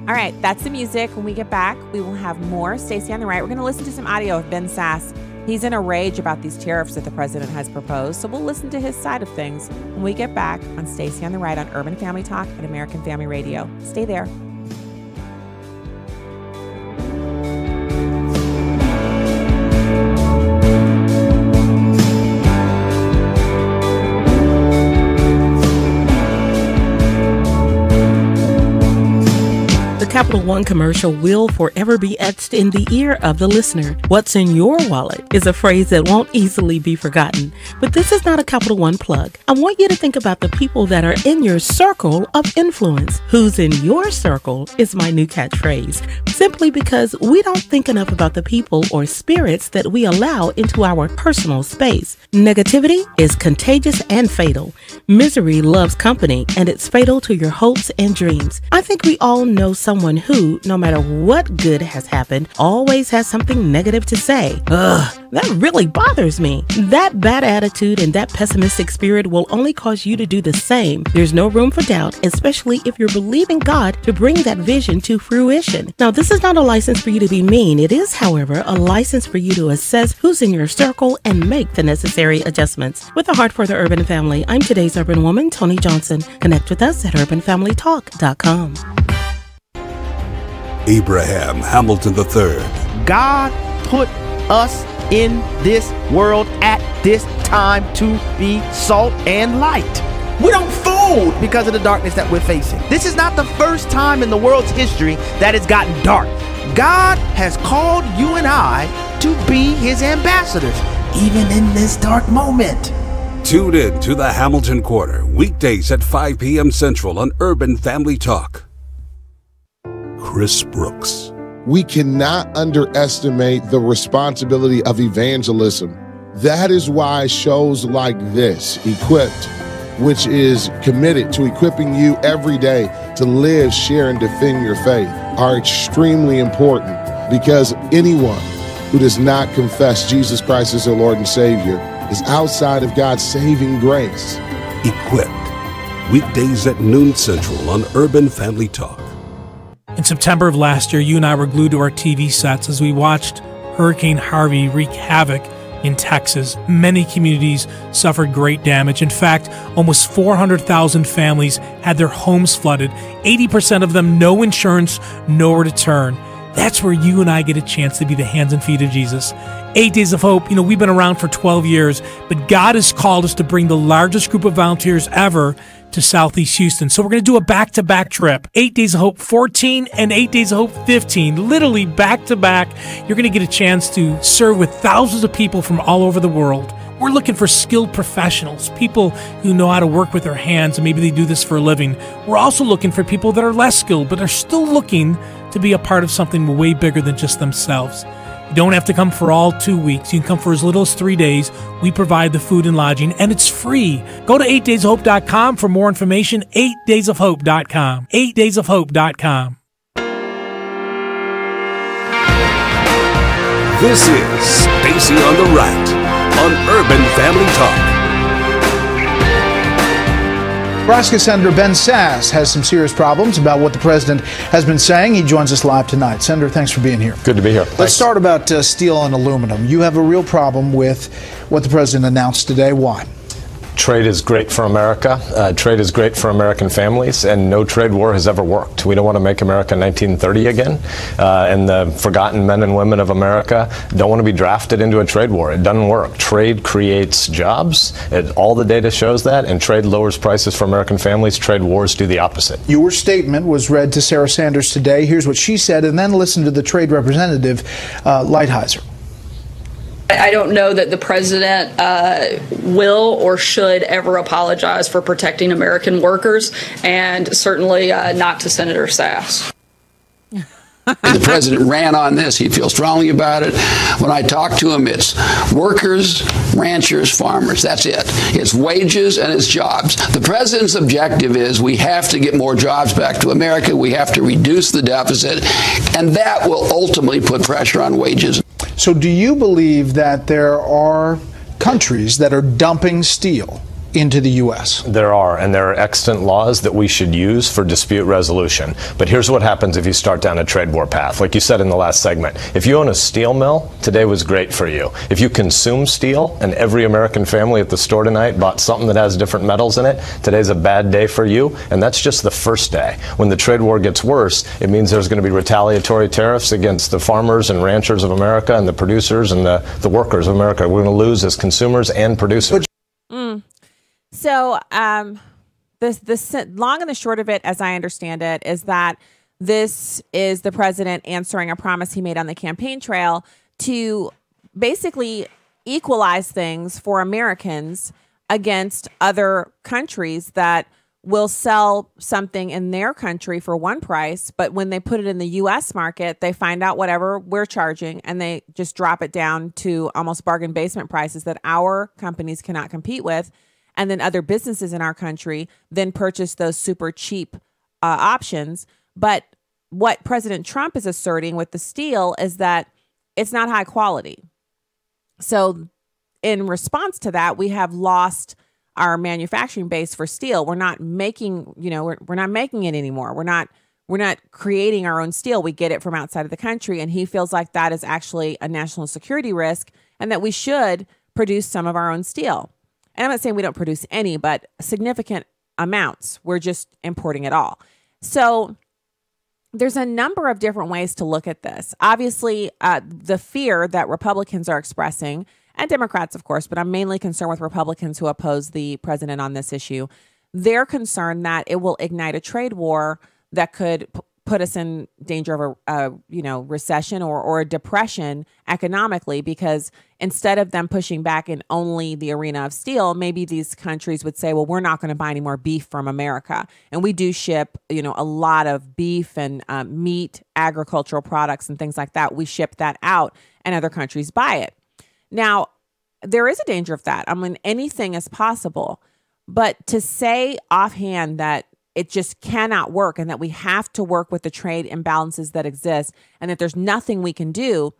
All right, that's the music. When we get back, we will have more Stacy on the Right. We're going to listen to some audio of Ben Sass. He's in a rage about these tariffs that the president has proposed, so we'll listen to his side of things when we get back on Stacy on the Right on Urban Family Talk and American Family Radio. Stay there. Capital One commercial will forever be etched in the ear of the listener. What's in your wallet is a phrase that won't easily be forgotten. But this is not a Capital One plug. I want you to think about the people that are in your circle of influence. Who's in your circle is my new catchphrase, simply because we don't think enough about the people or spirits that we allow into our personal space. Negativity is contagious and fatal. Misery loves company, and it's fatal to your hopes and dreams. I think we all know someone who, no matter what good has happened, always has something negative to say. Ugh, that really bothers me. That bad attitude and that pessimistic spirit will only cause you to do the same. There's no room for doubt, especially if you're believing God to bring that vision to fruition. Now, this is not a license for you to be mean. It is, however, a license for you to assess who's in your circle and make the necessary adjustments. With a heart for the urban family, I'm today's urban woman, Tony Johnson. Connect with us at urbanfamilytalk.com. Abraham Hamilton III. God put us in this world at this time to be salt and light. We don't fold because of the darkness that we're facing. This is not the first time in the world's history that it's gotten dark. God has called you and I to be his ambassadors, even in this dark moment. Tune in to the Hamilton Quarter, weekdays at 5 p.m. Central on Urban Family Talk. Chris Brooks. We cannot underestimate the responsibility of evangelism. That is why shows like this, Equipped, which is committed to equipping you every day to live, share, and defend your faith, are extremely important, because anyone who does not confess Jesus Christ as their Lord and Savior is outside of God's saving grace. Equipped, weekdays at noon Central on Urban Family Talk. In September of last year, you and I were glued to our TV sets as we watched Hurricane Harvey wreak havoc in Texas. Many communities suffered great damage. In fact, almost 400,000 families had their homes flooded. 80% of them no insurance, nowhere to turn. That's where you and I get a chance to be the hands and feet of Jesus. 8 Days of Hope, we've been around for 12 years, but God has called us to bring the largest group of volunteers ever to Southeast Houston. So we're going to do a back-to-back trip. 8 Days of Hope 14 and 8 Days of Hope 15, literally back-to-back. You're going to get a chance to serve with thousands of people from all over the world. We're looking for skilled professionals, people who know how to work with their hands, and maybe they do this for a living. We're also looking for people that are less skilled, but are still looking to be a part of something way bigger than just themselves. You don't have to come for all 2 weeks. You can come for as little as 3 days. We provide the food and lodging, and it's free. Go to 8daysofhope.com for more information. 8daysofhope.com. 8daysofhope.com. This is Stacy on the Right on Urban Family Talk. Nebraska Senator Ben Sass has some serious problems about what the president has been saying. He joins us live tonight. Senator, thanks for being here. Good to be here. Let's start about steel and aluminum. You have a real problem with what the president announced today. Why? Trade is great for America. Trade is great for American families, and no trade war has ever worked. We don't want to make America 1930 again, and the forgotten men and women of America don't want to be drafted into a trade war. It doesn't work. Trade creates jobs. All the data shows that, and trade lowers prices for American families. Trade wars do the opposite. Your statement was read to Sarah Sanders today. Here's what she said, and then listen to the trade representative, Lighthizer. I don't know that the president will or should ever apologize for protecting American workers, and certainly not to Senator Sass. The president ran on this. He feels strongly about it. When I talk to him, it's workers, ranchers, farmers. That's it. It's wages and it's jobs. The president's objective is we have to get more jobs back to America. We have to reduce the deficit, and that will ultimately put pressure on wages. So do you believe that there are countries that are dumping steel into the U.S.? There are, and there are extant laws that we should use for dispute resolution. But here's what happens if you start down a trade war path. Like you said in the last segment, if you own a steel mill, today was great for you. If you consume steel and every American family at the store tonight bought something that has different metals in it, today's a bad day for you, and that's just the first day. When the trade war gets worse, it means there's going to be retaliatory tariffs against the farmers and ranchers of America and the producers and the workers of America. We're going to lose as consumers and producers. So the long and the short of it, as I understand it, is that This is the president answering a promise he made on the campaign trail to basically equalize things for Americans against other countries that will sell something in their country for one price, but when they put it in the U.S. market, they find out whatever we're charging and they just drop it down to almost bargain basement prices that our companies cannot compete with. And then other businesses in our country then purchase those super cheap options. But what President Trump is asserting with the steel is that it's not high quality. So in response to that, we have lost our manufacturing base for steel. We're not making, we're not making it anymore. We're not creating our own steel. We get it from outside of the country. And he feels like that is actually a national security risk and that we should produce some of our own steel. And I'm not saying we don't produce any, but significant amounts. We're just importing it all. So there's a number of different ways to look at this. Obviously, the fear that Republicans are expressing, and Democrats, of course, but I'm mainly concerned with Republicans who oppose the president on this issue. They're concerned that it will ignite a trade war that could put us in danger of a recession or a depression economically, because instead of them pushing back in only the arena of steel, maybe these countries would say, well, we're not going to buy any more beef from America. And we do ship, a lot of beef and meat, agricultural products and things like that. We ship that out and other countries buy it. Now, there is a danger of that. I mean, anything is possible. But to say offhand that it just cannot work and that we have to work with the trade imbalances that exist and that there's nothing we can do,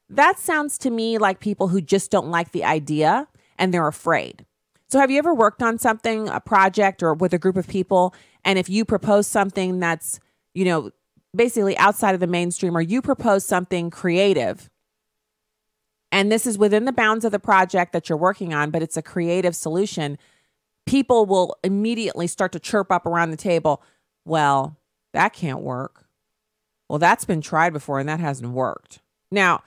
that sounds to me like people who just don't like the idea and they're afraid. So have you ever worked on something, a project or with a group of people, and if you propose something that's, basically outside of the mainstream, or you propose something creative, and this is within the bounds of the project that you're working on, but it's a creative solution, people will immediately start to chirp up around the table. Well, that can't work. Well, that's been tried before and that hasn't worked. Now,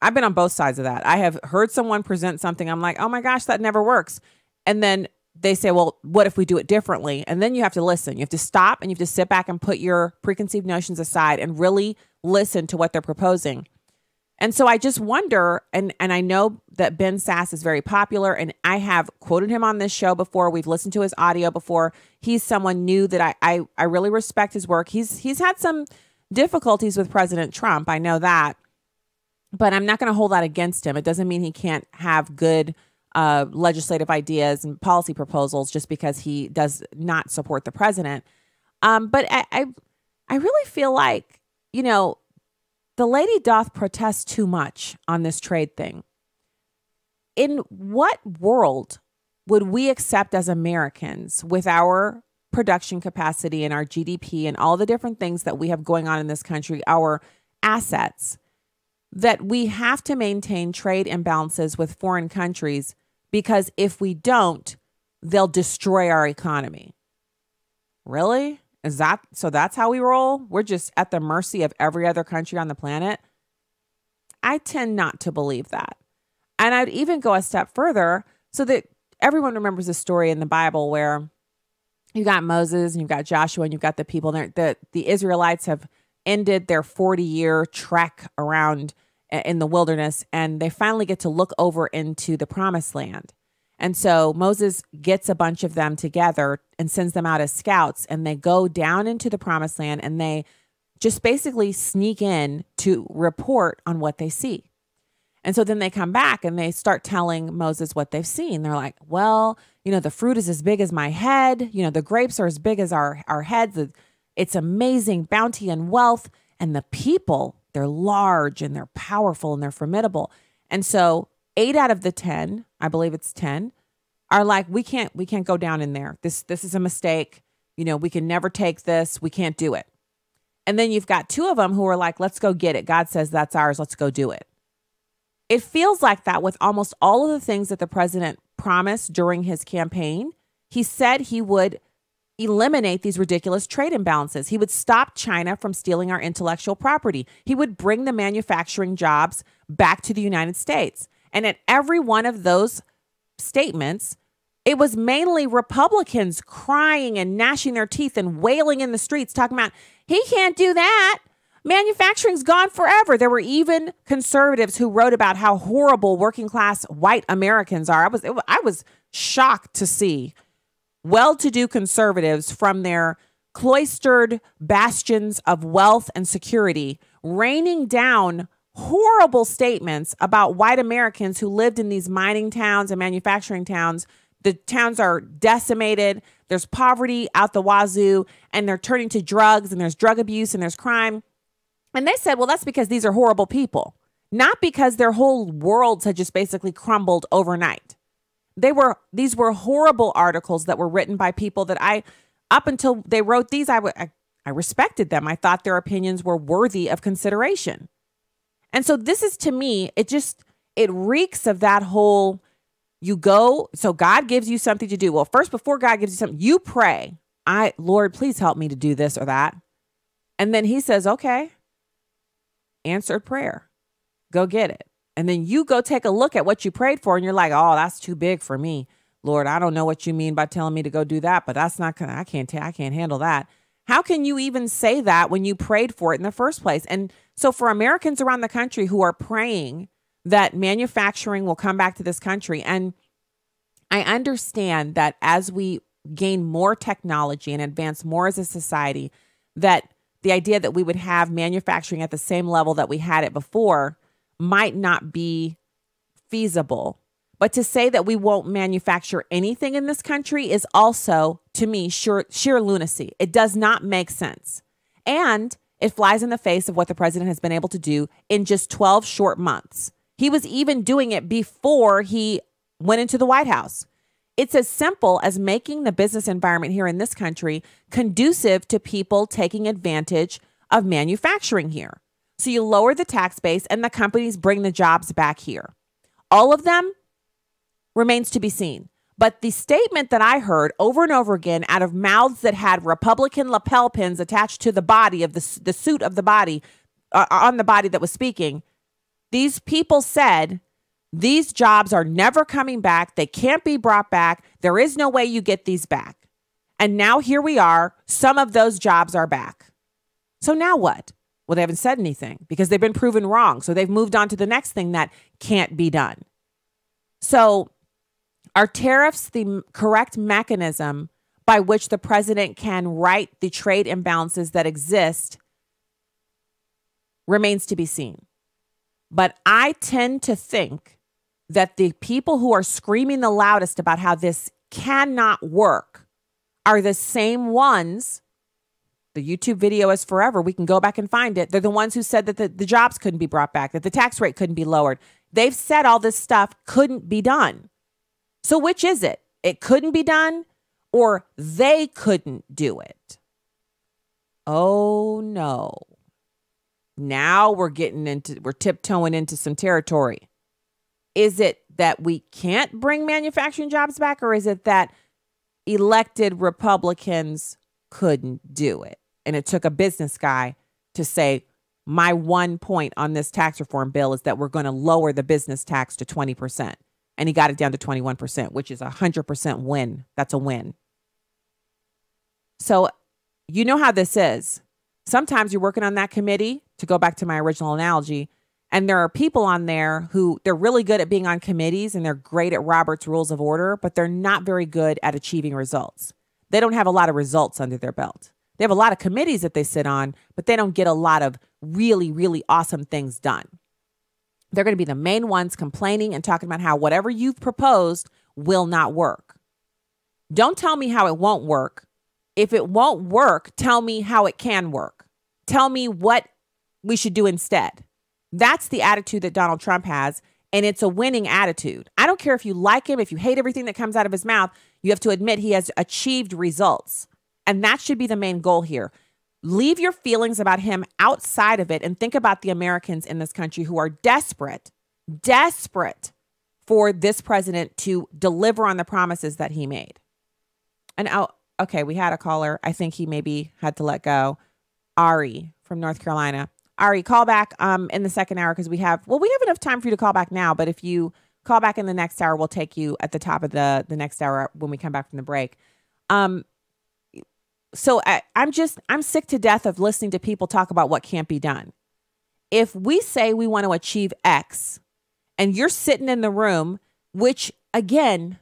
I've been on both sides of that. I have heard someone present something. I'm like, oh my gosh, that never works. And then they say, well, what if we do it differently? And then you have to listen. You have to stop and you have to sit back and put your preconceived notions aside and really listen to what they're proposing. And so I just wonder, and I know that Ben Sasse is very popular, and I have quoted him on this show before. We've listened to his audio before. He's someone new that I really respect his work. He's had some difficulties with President Trump. I know that. But I'm not going to hold that against him. It doesn't mean he can't have good legislative ideas and policy proposals just because he does not support the president. But I really feel like, the lady doth protest too much on this trade thing. In what world would we accept as Americans, with our production capacity and our GDP and all the different things that we have going on in this country, our assets, that we have to maintain trade imbalances with foreign countries, because if we don't, they'll destroy our economy? Really? So that's how we roll? We're just at the mercy of every other country on the planet? I tend not to believe that. And I'd even go a step further, so that everyone remembers the story in the Bible where you got Moses and you've got Joshua and you've got the people there. The Israelites have ended their 40-year trek around in the wilderness, and they finally get to look over into the promised land. And so Moses gets a bunch of them together and sends them out as scouts, and they go down into the promised land and they just basically sneak in to report on what they see. And so then they come back and they start telling Moses what they've seen. They're like, well, the fruit is as big as my head. The grapes are as big as our heads. It's amazing bounty and wealth. And the people, they're large and they're powerful and they're formidable. And so 8 out of the 10, I believe it's 10, are like, we can't go down in there. This is a mistake. We can never take this. We can't do it. And then you've got 2 of them who are like, let's go get it. God says that's ours. Let's go do it. It feels like that with almost all of the things that the president promised during his campaign. He said he would eliminate these ridiculous trade imbalances. He would stop China from stealing our intellectual property. He would bring the manufacturing jobs back to the United States. And at every one of those statements, It was mainly Republicans crying and gnashing their teeth and wailing in the streets, talking about, he can't do that. Manufacturing's gone forever. There were even conservatives who wrote about how horrible working class white Americans are. I was shocked to see well-to-do conservatives from their cloistered bastions of wealth and security raining down horrible statements about white Americans who lived in these mining towns and manufacturing towns. The towns are decimated. There's poverty out the wazoo, and they're turning to drugs, and there's drug abuse, and there's crime. And they said, well, that's because these are horrible people, not because their whole worlds had just basically crumbled overnight. These were horrible articles that were written by people that up until they wrote these, I respected them. I thought their opinions were worthy of consideration. And so this is, to me, it reeks of that whole, so God gives you something to do. Well, first, before God gives you something, you pray, Lord, please help me to do this or that. And then he says, okay, answered prayer, go get it. And then you go take a look at what you prayed for, and you're like, oh, that's too big for me. Lord, I don't know what you mean by telling me to go do that, but that's not gonna, I can't handle that. How can you even say that when you prayed for it in the first place? And so for Americans around the country who are praying that manufacturing will come back to this country, and I understand that as we gain more technology and advance more as a society, that the idea that we would have manufacturing at the same level that we had it before might not be feasible. But to say that we won't manufacture anything in this country is also, to me, sheer lunacy. It does not make sense. And it flies in the face of what the president has been able to do in just 12 short months. He was even doing it before he went into the White House. It's as simple as making the business environment here in this country conducive to people taking advantage of manufacturing here. So you lower the tax base and the companies bring the jobs back here. All of them remains to be seen. But the statement that I heard over and over again out of mouths that had Republican lapel pins attached to the body of the suit of the body, on the body that was speaking, these people said, these jobs are never coming back. They can't be brought back. There is no way you get these back. And now here we are. Some of those jobs are back. So now what? Well, they haven't said anything because they've been proven wrong. So they've moved on to the next thing that can't be done. So are tariffs the correct mechanism by which the president can right the trade imbalances that exist? Remains to be seen. But I tend to think that the people who are screaming the loudest about how this cannot work are the same ones. The YouTube video is forever. We can go back and find it. They're the ones who said that the jobs couldn't be brought back, that the tax rate couldn't be lowered. They've said all this stuff couldn't be done. So which is it? It couldn't be done, or they couldn't do it? Oh, no. Now we're tiptoeing into some territory. Is it that we can't bring manufacturing jobs back, or is it that elected Republicans couldn't do it? And it took a business guy to say, my one point on this tax reform bill is that we're going to lower the business tax to 20%. And he got it down to 21%, which is 100% win. That's a win. So you know how this is. Sometimes you're working on that committee, to go back to my original analogy, and there are people on there who they're really good at being on committees and they're great at Robert's Rules of Order, but they're not very good at achieving results. They don't have a lot of results under their belt. They have a lot of committees that they sit on, but they don't get a lot of really, really awesome things done. They're going to be the main ones complaining and talking about how whatever you've proposed will not work. Don't tell me how it won't work. If it won't work, tell me how it can work. Tell me what we should do instead. That's the attitude that Donald Trump has, and it's a winning attitude. I don't care if you like him, if you hate everything that comes out of his mouth, you have to admit he has achieved results. And that should be the main goal here. Leave your feelings about him outside of it and think about the Americans in this country who are desperate for this president to deliver on the promises that he made. And okay, we had a caller. I think he maybe had to let go. Ari from North Carolina. Ari, call back in the second hour because we have enough time for you to call back now. But if you Call back in the next hour. We'll take you at the top of the next hour when we come back from the break. So I'm sick to death of listening to people talk about what can't be done. If we say we want to achieve X and you're sitting in the room, which again,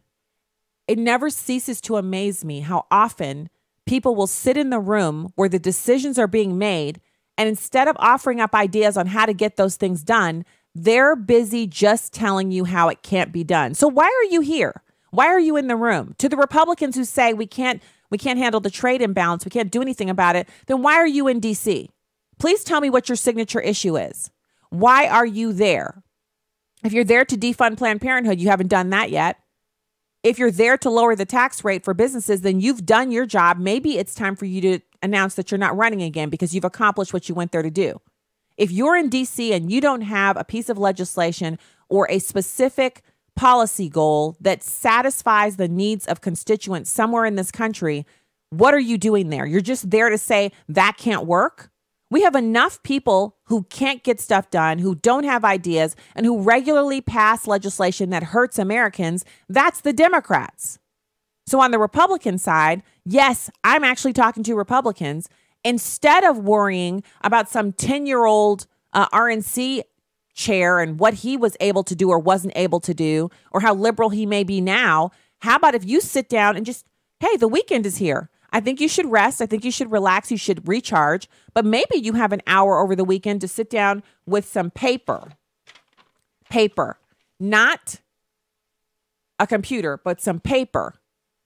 it never ceases to amaze me how often people will sit in the room where the decisions are being made, and instead of offering up ideas on how to get those things done, they're busy just telling you how it can't be done. So why are you here? Why are you in the room? To the Republicans who say we can't handle the trade imbalance, we can't do anything about it, then why are you in D.C.? Please tell me what your signature issue is. Why are you there? If you're there to defund Planned Parenthood, you haven't done that yet. If you're there to lower the tax rate for businesses, then you've done your job. Maybe it's time for you to announce that you're not running again because you've accomplished what you went there to do. If you're in D.C. and you don't have a piece of legislation or a specific policy goal that satisfies the needs of constituents somewhere in this country, what are you doing there? You're just there to say that can't work? We have enough people who can't get stuff done, who don't have ideas, and who regularly pass legislation that hurts Americans. That's the Democrats. So on the Republican side, yes, I'm actually talking to Republicans. Instead of worrying about some 10-year-old RNC chair and what he was able to do or wasn't able to do, or how liberal he may be now, how about if you sit down and just, hey, the weekend is here. I think you should rest. I think you should relax. You should recharge. But maybe you have an hour over the weekend to sit down with some paper. Paper. Not a computer, but some paper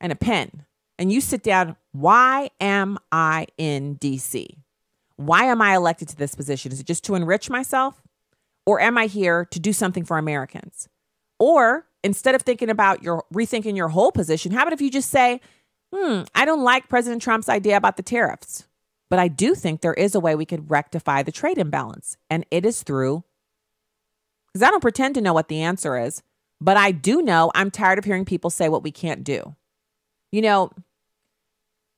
and a pen. And you sit down. Why am I in D.C.? Why am I elected to this position? Is it just to enrich myself? Or am I here to do something for Americans? Or instead of rethinking your whole position, how about if you just say, I don't like President Trump's idea about the tariffs, but I do think there is a way we could rectify the trade imbalance. And it is through, because I don't pretend to know what the answer is, but I do know I'm tired of hearing people say what we can't do. You know,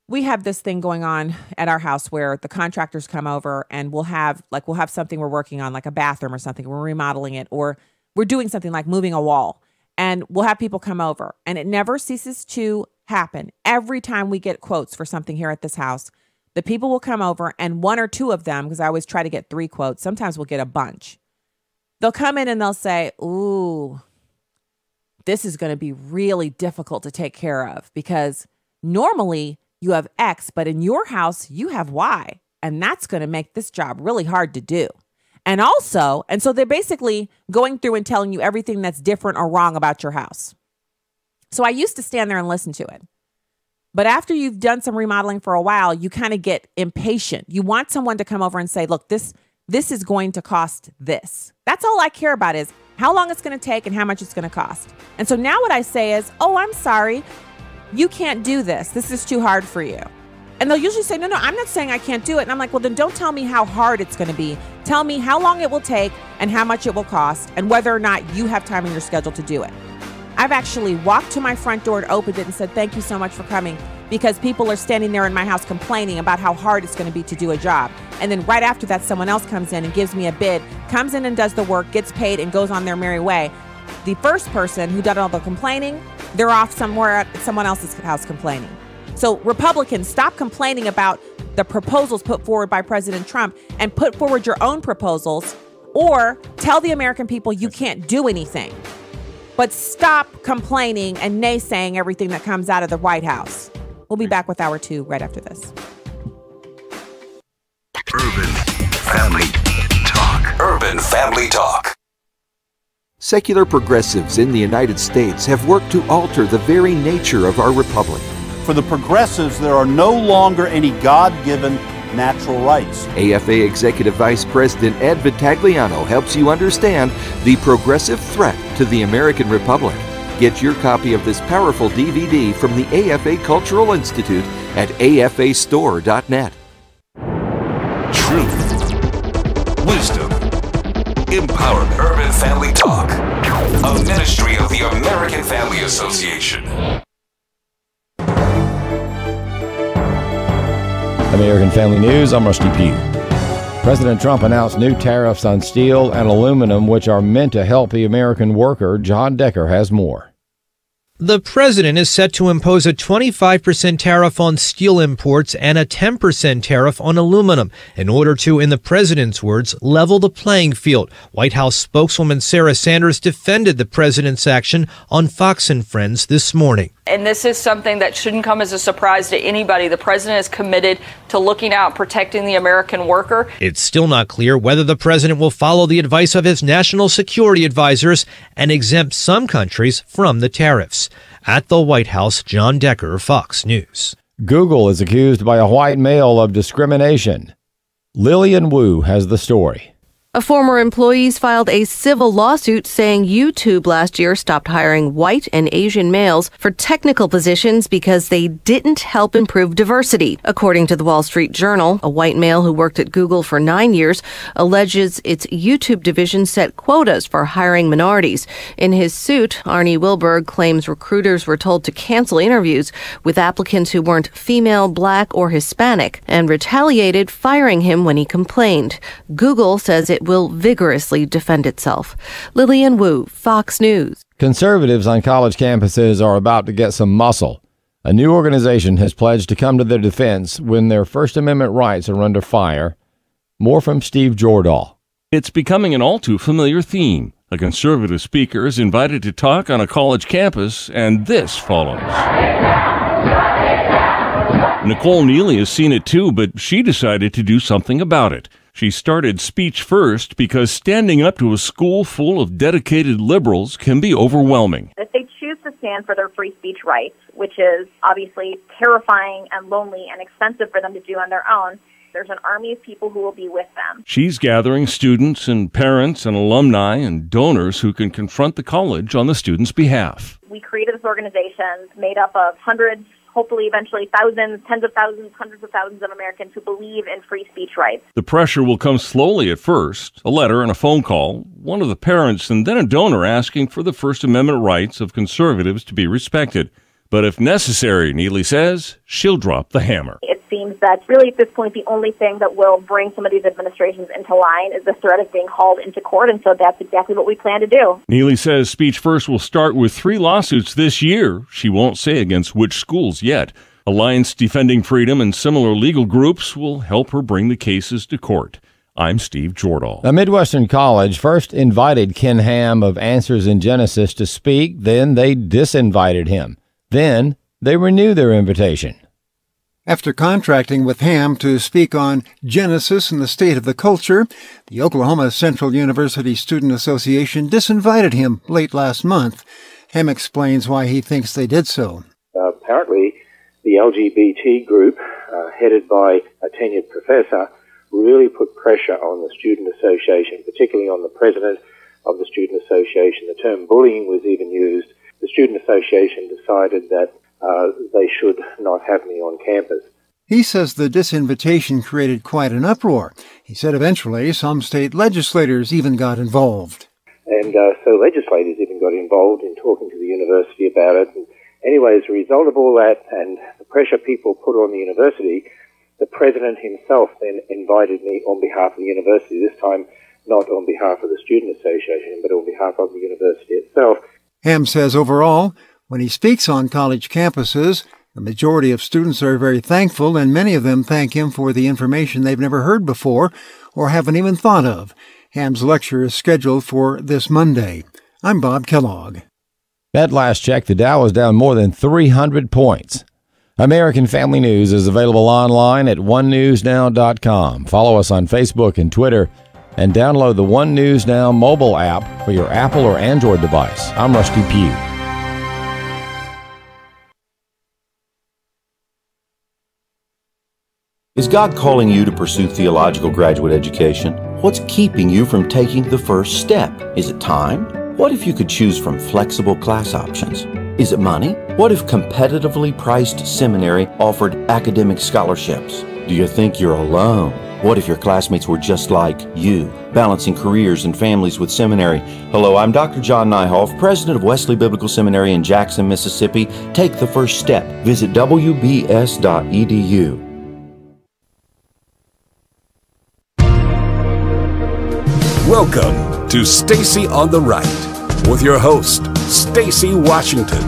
we have this thing going on at our house where the contractors come over and we'll have something we're working on, like a bathroom or something. We're remodeling it, or we're doing something like moving a wall, and we'll have people come over, and it never ceases to happen. Every time we get quotes for something here at this house, the people will come over, and one or two of them, because I always try to get 3 quotes, sometimes we'll get a bunch. They'll come in and they'll say, ooh, this is going to be really difficult to take care of because normally you have X, but in your house you have Y, and that's going to make this job really hard to do. And so they're basically going through and telling you everything that's different or wrong about your house. So I used to stand there and listen to it. But after you've done some remodeling for a while, you kind of get impatient. You want someone to come over and say, look, this is going to cost this. That's all I care about is how long it's going to take and how much it's going to cost. And so now what I say is, oh, I'm sorry, you can't do this. This is too hard for you. And they'll usually say, no, I'm not saying I can't do it. And I'm like, well, then don't tell me how hard it's going to be. Tell me how long it will take and how much it will cost and whether or not you have time in your schedule to do it. I've actually walked to my front door and opened it and said, thank you so much for coming, because people are standing there in my house complaining about how hard it's going to be to do a job. And then right after that, someone else comes in and gives me a bid, comes in and does the work, gets paid, and goes on their merry way. The first person who did all the complaining, they're off somewhere at someone else's house complaining. So Republicans, stop complaining about the proposals put forward by President Trump and put forward your own proposals, or tell the American people you can't do anything. But stop complaining and naysaying everything that comes out of the White House. We'll be back with Hour 2 right after this. Urban Family Talk. Urban Family Talk. Secular progressives in the United States have worked to alter the very nature of our republic. For the progressives, there are no longer any God-given natural rights. AFA Executive Vice President Ed Vitagliano helps you understand the progressive threat to the American Republic. Get your copy of this powerful DVD from the AFA Cultural Institute at afastore.net. Truth, wisdom, empowerment. Urban Family Talk, a ministry of the American Family Association. American Family News, I'm Rusty Pugh. President Trump announced new tariffs on steel and aluminum, which are meant to help the American worker. John Decker has more. The president is set to impose a 25% tariff on steel imports and a 10% tariff on aluminum in order to, in the president's words, level the playing field. White House spokeswoman Sarah Sanders defended the president's action on Fox and Friends this morning. And this is something that shouldn't come as a surprise to anybody. The president is committed to looking out, protecting the American worker. It's still not clear whether the president will follow the advice of his national security advisors and exempt some countries from the tariffs. At the White House, John Decker, Fox News. Google is accused by a white male of discrimination. Lillian Wu has the story. A former employees filed a civil lawsuit saying YouTube last year stopped hiring white and Asian males for technical positions because they didn't help improve diversity. According to the Wall Street Journal, a white male who worked at Google for 9 years alleges its YouTube division set quotas for hiring minorities. In his suit, Arnie Wilberg claims recruiters were told to cancel interviews with applicants who weren't female, black, or Hispanic, and retaliated, firing him when he complained. Google says it will vigorously defend itself. Lillian Wu, Fox News. Conservatives on college campuses are about to get some muscle. A new organization has pledged to come to their defense when their First Amendment rights are under fire. More from Steve Jordahl. It's becoming an all too familiar theme. A conservative speaker is invited to talk on a college campus, and this follows. Nicole Neely has seen it too, but she decided to do something about it. She started Speech First because standing up to a school full of dedicated liberals can be overwhelming. If they choose to stand for their free speech rights, which is obviously terrifying and lonely and expensive for them to do on their own, there's an army of people who will be with them. She's gathering students and parents and alumni and donors who can confront the college on the students' behalf. We created this organization made up of hundreds, hopefully eventually thousands, tens of thousands, hundreds of thousands of Americans who believe in free speech rights. The pressure will come slowly at first, a letter and a phone call, one of the parents and then a donor asking for the First Amendment rights of conservatives to be respected. But if necessary, Neely says, she'll drop the hammer. It seems that really at this point the only thing that will bring some of these administrations into line is the threat of being hauled into court, and so that's exactly what we plan to do. Neely says Speech First will start with 3 lawsuits this year. She won't say against which schools yet. Alliance Defending Freedom and similar legal groups will help her bring the cases to court. I'm Steve Jordahl. A Midwestern college first invited Ken Ham of Answers in Genesis to speak, then they disinvited him. Then they renew their invitation. After contracting with Ham to speak on Genesis and the state of the culture, the Oklahoma Central University Student Association disinvited him late last month. Ham explains why he thinks they did so. Apparently, the LGBT group, headed by a tenured professor, really put pressure on the Student Association, particularly on the president of the Student Association. The term bullying was even used. The Student Association decided that they should not have me on campus. He says the disinvitation created quite an uproar. He said eventually some state legislators even got involved. And so legislators even got involved in talking to the university about it. And anyway, as a result of all that and the pressure people put on the university, the president himself then invited me on behalf of the university, this time not on behalf of the Student Association, but on behalf of the university itself. Ham says overall, when he speaks on college campuses, the majority of students are very thankful, and many of them thank him for the information they've never heard before or haven't even thought of. Ham's lecture is scheduled for this Monday. I'm Bob Kellogg. At last check, the Dow is down more than 300 points. American Family News is available online at onenewsnow.com. Follow us on Facebook and Twitter, and download the One News Now mobile app for your Apple or Android device. I'm Rusty Pugh. Is God calling you to pursue theological graduate education? What's keeping you from taking the first step? Is it time? What if you could choose from flexible class options? Is it money? What if competitively priced seminary offered academic scholarships? Do you think you're alone? What if your classmates were just like you, balancing careers and families with seminary? Hello, I'm Dr. John Nyhoff, president of Wesley Biblical Seminary in Jackson, Mississippi. Take the first step. Visit wbs.edu. Welcome to Stacy on the Right with your host, Stacy Washington.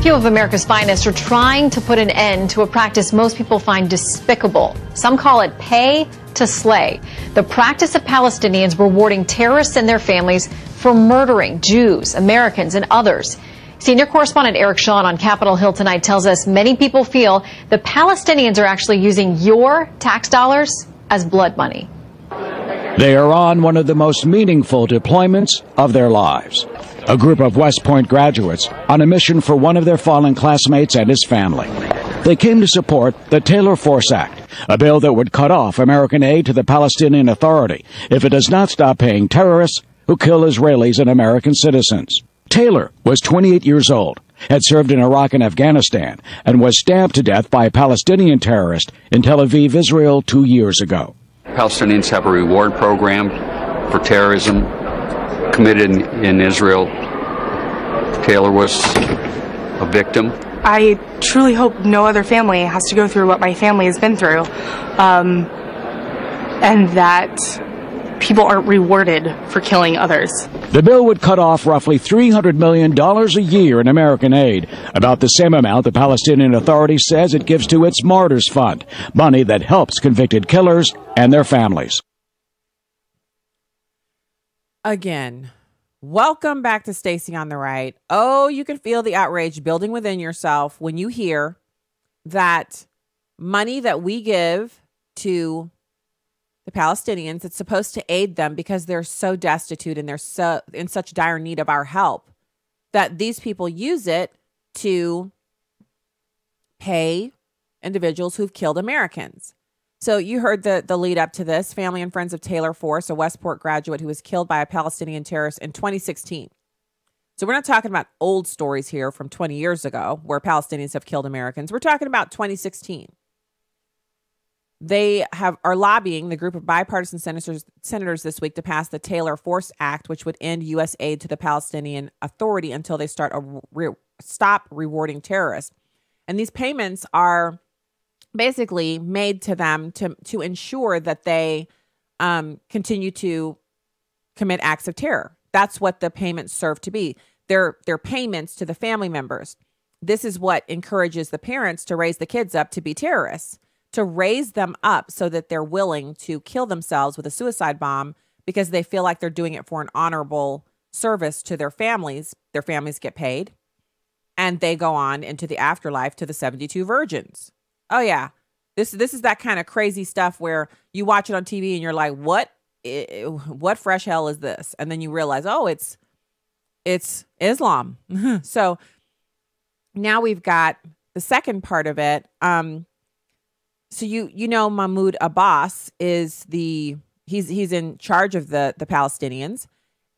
Few of America's finest are trying to put an end to a practice most people find despicable. Some call it pay to slay. The practice of Palestinians rewarding terrorists and their families for murdering Jews, Americans, and others. Senior correspondent Eric Shawn on Capitol Hill tonight tells us many people feel the Palestinians are actually using your tax dollars as blood money. They are on one of the most meaningful deployments of their lives. A group of West Point graduates on a mission for one of their fallen classmates and his family. They came to support the Taylor Force Act, a bill that would cut off American aid to the Palestinian Authority if it does not stop paying terrorists who kill Israelis and American citizens. Taylor was 28 years old, had served in Iraq and Afghanistan, and was stabbed to death by a Palestinian terrorist in Tel Aviv, Israel, 2 years ago. Palestinians have a reward program for terrorism committed in Israel. Taylor was a victim. I truly hope no other family has to go through what my family has been through, and that people aren't rewarded for killing others. The bill would cut off roughly $300 million a year in American aid, about the same amount the Palestinian Authority says it gives to its Martyrs Fund, money that helps convicted killers and their families. Again, welcome back to Stacy on the Right. Oh, you can feel the outrage building within yourself when you hear that money that we give to the Palestinians, it's supposed to aid them because they're so destitute and they're so in such dire need of our help, that these people use it to pay individuals who've killed Americans. So you heard the lead up to this. Family and friends of Taylor Force, a Westport graduate who was killed by a Palestinian terrorist in 2016. So we're not talking about old stories here from 20 years ago where Palestinians have killed Americans. We're talking about 2016. They are lobbying, the group of bipartisan senators this week, to pass the Taylor Force Act, which would end U.S. aid to the Palestinian Authority until they stop rewarding terrorists. And these payments are basically made to them to ensure that they continue to commit acts of terror. That's what the payments serve to be. They're payments to the family members. This is what encourages the parents to raise the kids up to be terrorists, to raise them up so that they're willing to kill themselves with a suicide bomb because they feel like they're doing it for an honorable service to their families. Their families get paid, and they go on into the afterlife to the 72 virgins. Oh, yeah. This is that kind of crazy stuff where you watch it on TV and you're like, what fresh hell is this? And then you realize, oh, it's Islam. So now we've got the second part of it. So you know Mahmoud Abbas is he's in charge of the Palestinians,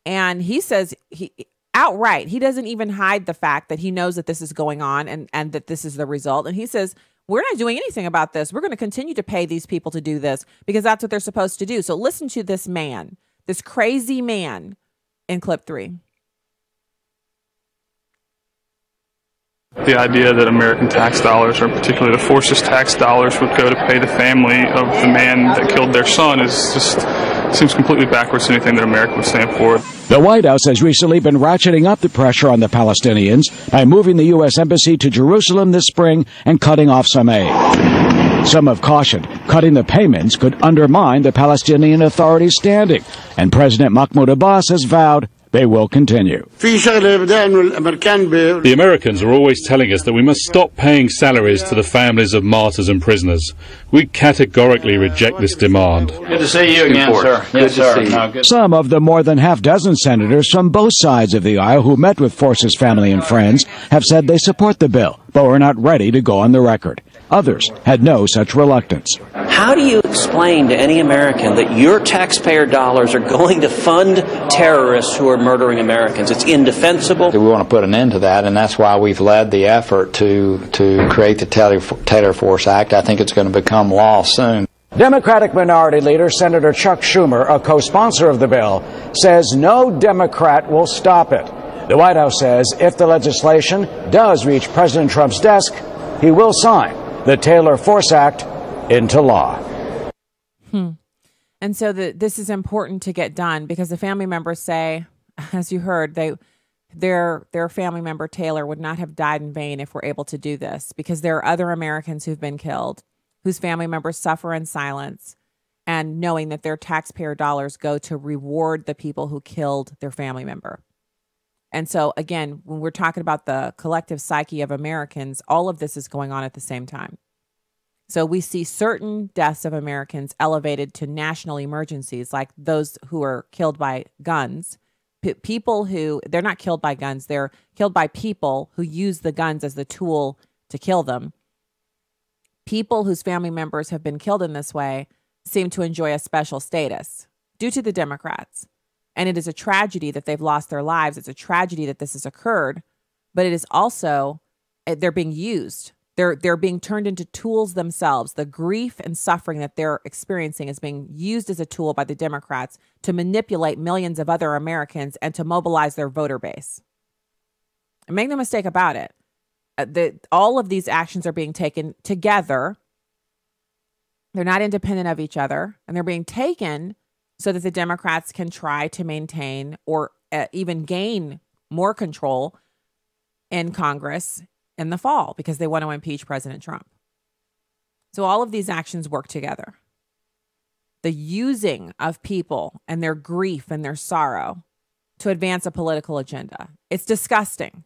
and he says he doesn't even hide the fact that he knows that this is going on and that this is the result. And he says, we're not doing anything about this. We're going to continue to pay these people to do this because that's what they're supposed to do. So listen to this man, this crazy man in clip 3. The idea that American tax dollars, or particularly the Force's tax dollars, would go to pay the family of the man that killed their son seems completely backwards to anything that America would stand for. The White House has recently been ratcheting up the pressure on the Palestinians by moving the U.S. Embassy to Jerusalem this spring and cutting off some aid. Some have cautioned cutting the payments could undermine the Palestinian Authority's standing, and President Mahmoud Abbas has vowed they will continue. The Americans are always telling us that we must stop paying salaries to the families of martyrs and prisoners. We categorically reject this demand. Good to see you again, sir. Yes, sir. Some of the more than half-dozen senators from both sides of the aisle who met with Force's family and friends have said they support the bill, but were not ready to go on the record. Others had no such reluctance. How do you explain to any American that your taxpayer dollars are going to fund terrorists who are murdering Americans? It's indefensible. We want to put an end to that, and that's why we've led the effort to create the Taylor Force Act. I think it's going to become law soon. Democratic Minority Leader Senator Chuck Schumer, a co-sponsor of the bill, says no Democrat will stop it. The White House says if the legislation does reach President Trump's desk, he will sign the Taylor Force Act into law. And so this is important to get done because the family members say, as you heard, their family member Taylor would not have died in vain if we're able to do this, because there are other Americans who've been killed whose family members suffer in silence, and knowing that their taxpayer dollars go to reward the people who killed their family member. And so, again, when we're talking about the collective psyche of Americans, all of this is going on at the same time. So we see certain deaths of Americans elevated to national emergencies, like those who are killed by guns. People who, they're not killed by guns, they're killed by people who use the guns as the tool to kill them. People whose family members have been killed in this way seem to enjoy a special status due to the Democrats. And it is a tragedy that they've lost their lives. It's a tragedy that this has occurred, but it is also, they're being used. They're being turned into tools themselves. The grief and suffering that they're experiencing is being used as a tool by the Democrats to manipulate millions of other Americans and to mobilize their voter base. And make no mistake about it, all of these actions are being taken together. They're not independent of each other, and they're being taken so that the Democrats can try to maintain or even gain more control in Congress in the fall, because they want to impeach President Trump. So all of these actions work together. The using of people and their grief and their sorrow to advance a political agenda. It's disgusting.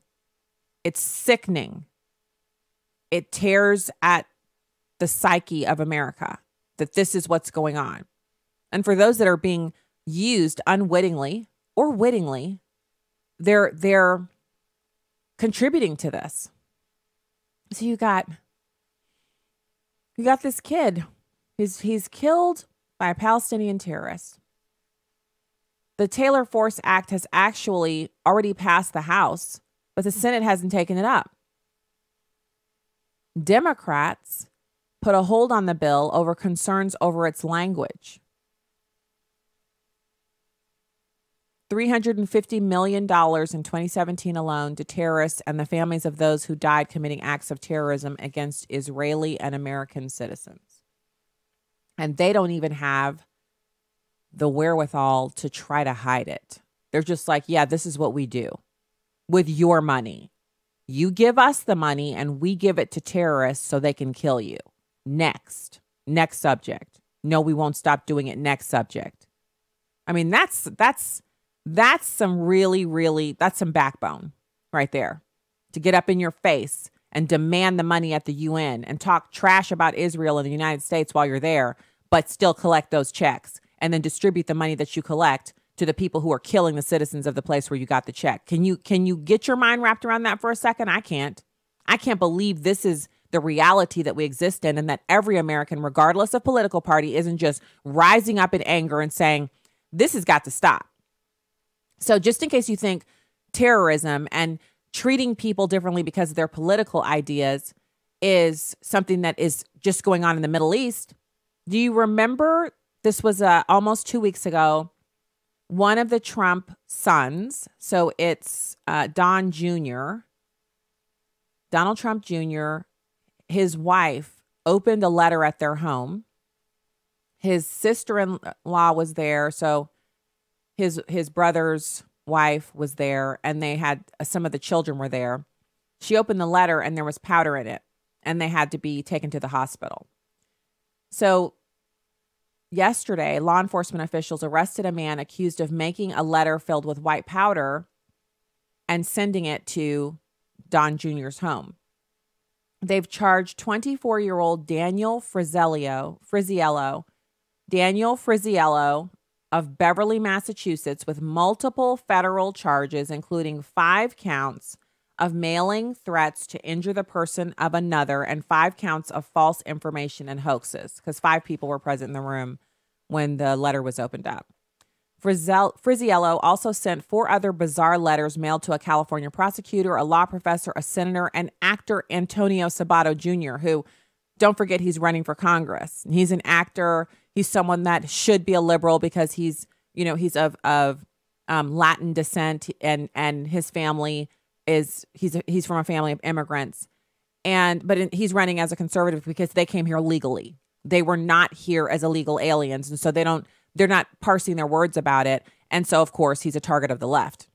It's sickening. It tears at the psyche of America that this is what's going on. And for those that are being used unwittingly or wittingly, they're contributing to this. So you got this kid. He's killed by a Palestinian terrorist. The Taylor Force Act has actually already passed the House, but the Senate hasn't taken it up. Democrats put a hold on the bill over concerns over its language. $350 million in 2017 alone to terrorists and the families of those who died committing acts of terrorism against Israeli and American citizens. And they don't even have the wherewithal to try to hide it. They're just like, yeah, this is what we do with your money. You give us the money and we give it to terrorists so they can kill you. Next subject. No, we won't stop doing it. Next subject. I mean, that's some that's some backbone right there, to get up in your face and demand the money at the UN and talk trash about Israel and the United States while you're there, but still collect those checks and then distribute the money that you collect to the people who are killing the citizens of the place where you got the check. Can you get your mind wrapped around that for a second? I can't believe this is the reality that we exist in, and that every American, regardless of political party, isn't just rising up in anger and saying, this has got to stop. So just in case you think terrorism and treating people differently because of their political ideas is something that is just going on in the Middle East, do you remember, this was almost 2 weeks ago, one of the Trump sons, so it's Donald Trump Jr., his wife opened a letter at their home. His sister-in-law was there, so his brother's wife was there, and they had some of the children were there. She opened the letter and there was powder in it, and they had to be taken to the hospital. So yesterday, law enforcement officials arrested a man accused of making a letter filled with white powder and sending it to Don Jr.'s home. They've charged 24-year-old Daniel Friziello of Beverly, Massachusetts, with multiple federal charges, including 5 counts of mailing threats to injure the person of another and 5 counts of false information and hoaxes, because 5 people were present in the room when the letter was opened up. Friziello also sent 4 other bizarre letters mailed to a California prosecutor, a law professor, a senator, and actor Antonio Sabato Jr., who, don't forget, he's running for Congress. He's an actor. He's someone that should be a liberal because he's of Latin descent, and his family he's from a family of immigrants, but he's running as a conservative because they came here legally. They were not here as illegal aliens, and so they don't they're not parsing their words about it. And so, of course, he's a target of the left.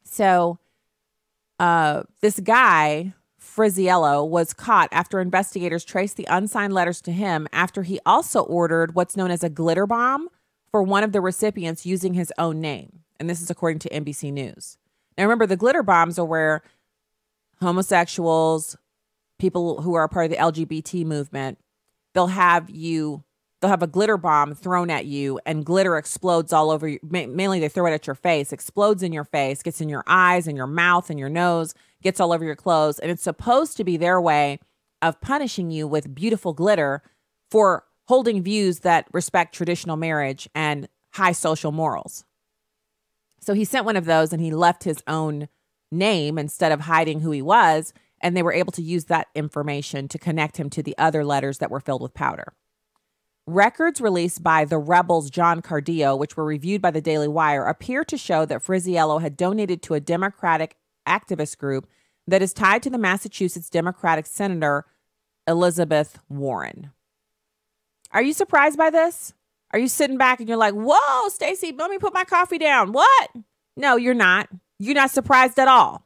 So this guy, Frisiello, was caught after investigators traced the unsigned letters to him after he also ordered what's known as a glitter bomb for one of the recipients using his own name. And this is according to NBC News. Now, remember, the glitter bombs are where homosexuals, people who are a part of the LGBT movement, they'll have a glitter bomb thrown at you and glitter explodes all over you. Mainly they throw it at your face, explodes in your face, gets in your eyes and your mouth and your nose, gets all over your clothes. And it's supposed to be their way of punishing you with beautiful glitter for holding views that respect traditional marriage and high social morals. So he sent one of those and he left his own name instead of hiding who he was. And they were able to use that information to connect him to the other letters that were filled with powder. Records released by the Rebels' John Cardillo, which were reviewed by the Daily Wire, appear to show that Frisiello had donated to a Democratic activist group that is tied to the Massachusetts Democratic Senator Elizabeth Warren. Are you surprised by this? Are you sitting back and you're like, whoa, Stacy, let me put my coffee down. What? No, you're not. You're not surprised at all.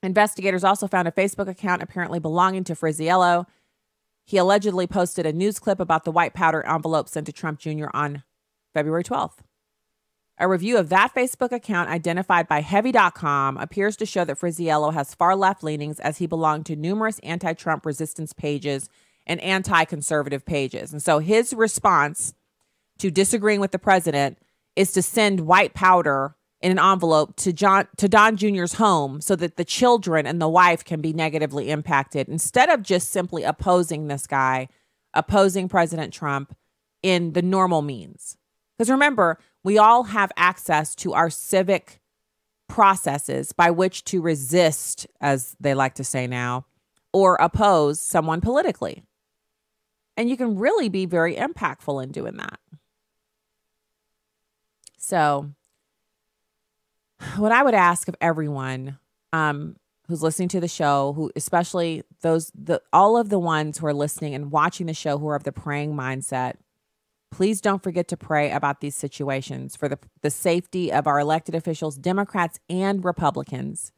Investigators also found a Facebook account apparently belonging to Frisiello. He allegedly posted a news clip about the white powder envelope sent to Trump Jr. on February 12th. A review of that Facebook account, identified by Heavy.com, appears to show that Frisiello has far-left leanings as he belonged to numerous anti-Trump resistance pages and anti-conservative pages. And so his response to disagreeing with the president is to send white powder in an envelope to Don Jr.'s home so that the children and the wife can be negatively impacted, instead of just simply opposing this guy, opposing President Trump in the normal means. Because remember, we all have access to our civic processes by which to resist, as they like to say now, or oppose someone politically. And you can really be very impactful in doing that. So what I would ask of everyone who's listening to the show, who especially all of the ones who are listening and watching the show who are of the praying mindset, please don't forget to pray about these situations for the safety of our elected officials, Democrats and Republicans,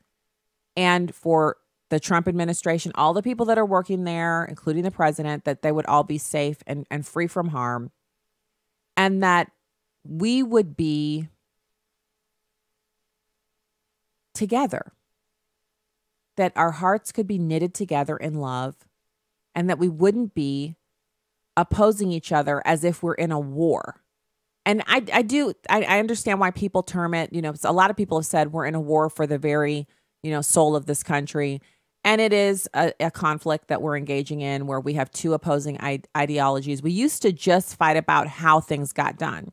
and for the Trump administration, all the people that are working there, including the president, that they would all be safe and free from harm, and that we would be together, that our hearts could be knitted together in love, and that we wouldn't be opposing each other as if we're in a war. And I understand why people term it, a lot of people have said we're in a war for the very, soul of this country. And it is a conflict that we're engaging in where we have two opposing ideologies. We used to just fight about how things got done.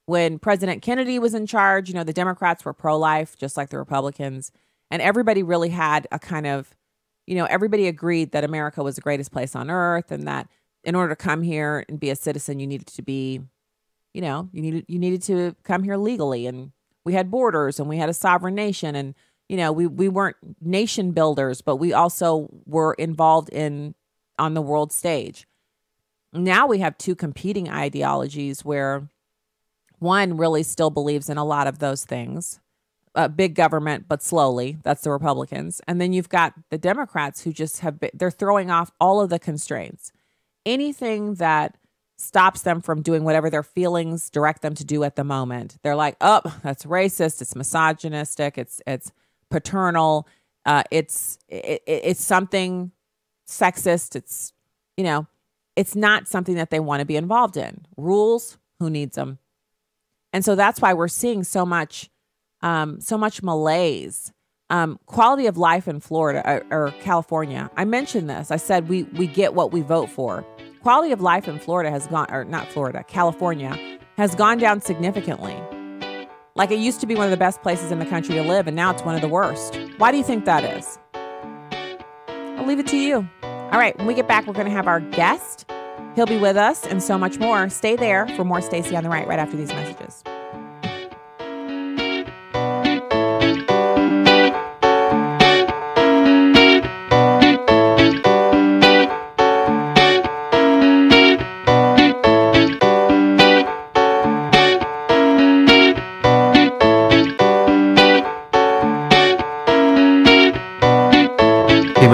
When President Kennedy was in charge, the Democrats were pro-life, just like the Republicans. And everybody really had a kind of, everybody agreed that America was the greatest place on earth, and that in order to come here and be a citizen, you needed to be, you needed to come here legally. And we had borders and we had a sovereign nation. And, we weren't nation builders, but we also were involved on the world stage. Now we have two competing ideologies where one really still believes in a lot of those things. Big government, but slowly. That's the Republicans. And then you've got the Democrats who just they're throwing off all of the constraints. Anything that stops them from doing whatever their feelings direct them to do at the moment. They're like, oh, that's racist. It's misogynistic. It's paternal. It's something sexist. It's not something that they want to be involved in. Rules, who needs them? And so that's why we're seeing so much malaise. Quality of life in Florida or California. I mentioned this. I said we get what we vote for. Quality of life in Florida California has gone down significantly. Like, it used to be one of the best places in the country to live, and now it's one of the worst. Why do you think that is? I'll leave it to you. All right, when we get back, we're going to have our guest. He'll be with us and so much more. Stay there for more Stacy on the Right after these messages.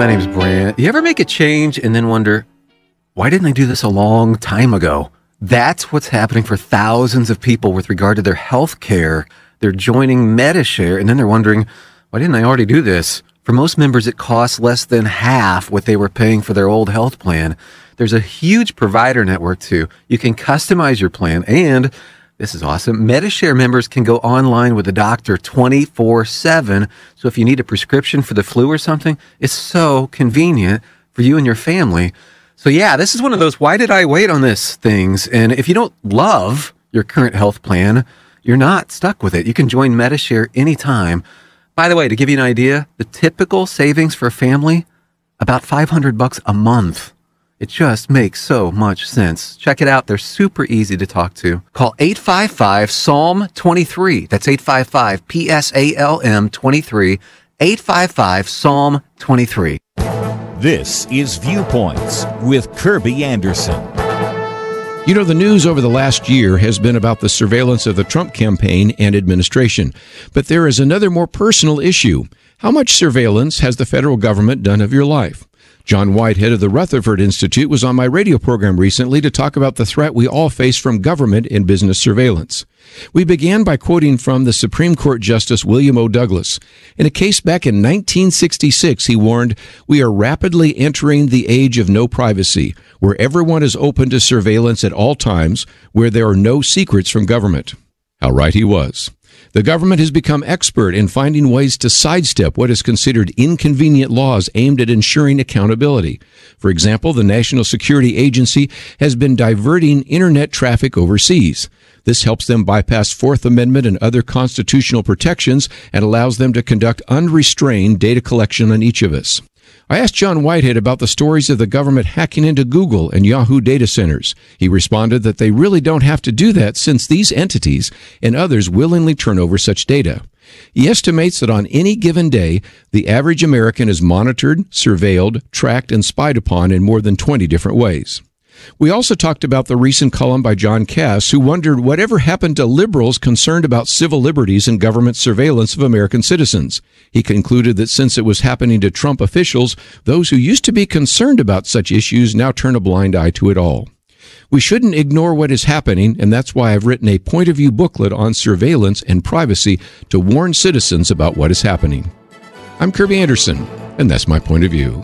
my name's Brant. You ever make a change and then wonder, why didn't I do this a long time ago? That's what's happening for thousands of people with regard to their health care. They're joining Medishare, and then they're wondering, why didn't I already do this? For most members, it costs less than half what they were paying for their old health plan. There's a huge provider network, too. You can customize your plan, and this is awesome. Medishare members can go online with a doctor 24/7. So if you need a prescription for the flu or something, it's so convenient for you and your family. So yeah, this is one of those why did I wait on this things. And if you don't love your current health plan, you're not stuck with it. You can join Medishare anytime. By the way, to give you an idea, the typical savings for a family, about $500 a month. It just makes so much sense. Check it out. They're super easy to talk to. Call 855-PSALM-23. That's 855-PSALM-23. 855-PSALM-23. This is Viewpoints with Kirby Anderson. You know, the news over the last year has been about the surveillance of the Trump campaign and administration. But there is another more personal issue. How much surveillance has the federal government done of your life? John Whitehead of the Rutherford Institute was on my radio program recently to talk about the threat we all face from government and business surveillance. We began by quoting from the Supreme Court Justice William O. Douglas. In a case back in 1966, he warned, "We are rapidly entering the age of no privacy, where everyone is open to surveillance at all times, where there are no secrets from government." How right he was. The government has become expert in finding ways to sidestep what is considered inconvenient laws aimed at ensuring accountability. For example, the National Security Agency has been diverting internet traffic overseas. This helps them bypass Fourth Amendment and other constitutional protections and allows them to conduct unrestrained data collection on each of us. I asked John Whitehead about the stories of the government hacking into Google and Yahoo data centers. He responded that they really don't have to do that since these entities and others willingly turn over such data. He estimates that on any given day, the average American is monitored, surveilled, tracked, and spied upon in more than 20 different ways. We also talked about the recent column by John Cass, who wondered whatever happened to liberals concerned about civil liberties and government surveillance of American citizens. He concluded that since it was happening to Trump officials, those who used to be concerned about such issues now turn a blind eye to it all. We shouldn't ignore what is happening, and that's why I've written a point of view booklet on surveillance and privacy to warn citizens about what is happening. I'm Kirby Anderson, and that's my point of view.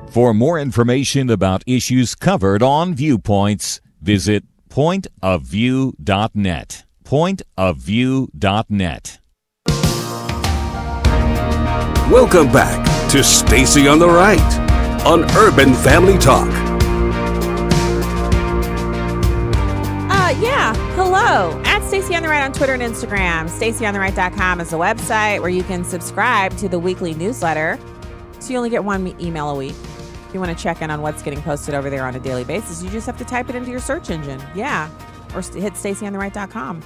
For more information about issues covered on Viewpoints, visit pointofview.net. Pointofview.net. Welcome back to Stacy on the Right on Urban Family Talk. Hello. At Stacy on the Right on Twitter and Instagram. StacyOnTheRight.com is the website where you can subscribe to the weekly newsletter. So you only get one email a week. If you want to check in on what's getting posted over there on a daily basis, you just have to type it into your search engine. Yeah. Or hit StacyOnTheRight.com.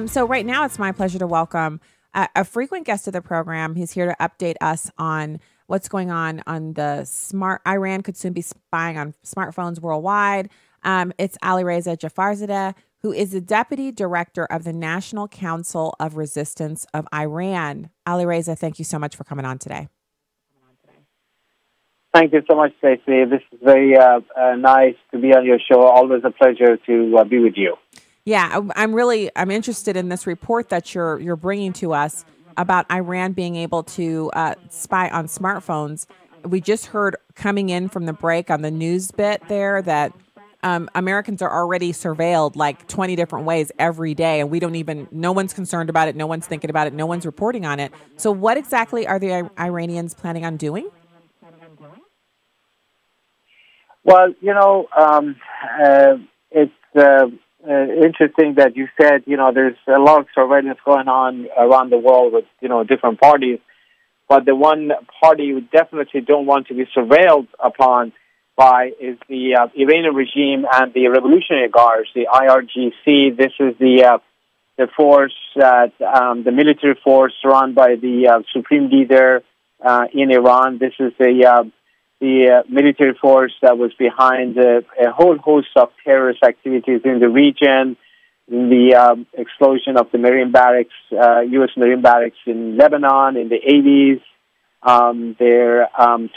So right now it's my pleasure to welcome a frequent guest of the program. He's here to update us on what's going on the Iran could soon be spying on smartphones worldwide. It's Alireza Jafarzadeh, who is the Deputy Director of the National Council of Resistance of Iran. Alireza, thank you so much for coming on today. Thank you so much, Stacy. This is very nice to be on your show. Always a pleasure to be with you. Yeah, I'm interested in this report that you're bringing to us about Iran being able to spy on smartphones. We just heard coming in from the break on the news bit there that Americans are already surveilled like 20 different ways every day, and no one's concerned about it, no one's thinking about it, no one's reporting on it. So what exactly are the Iranians planning on doing? Well, it's interesting that you said, there's a lot of surveillance going on around the world with, different parties. But the one party we definitely don't want to be surveilled upon by is the Iranian regime and the Revolutionary Guards, the IRGC. This is the force, the military force run by the supreme leader in Iran. This is the military force that was behind a whole host of terrorist activities in the region. the explosion of the Marine barracks, U.S. Marine barracks in Lebanon in the 80s. They're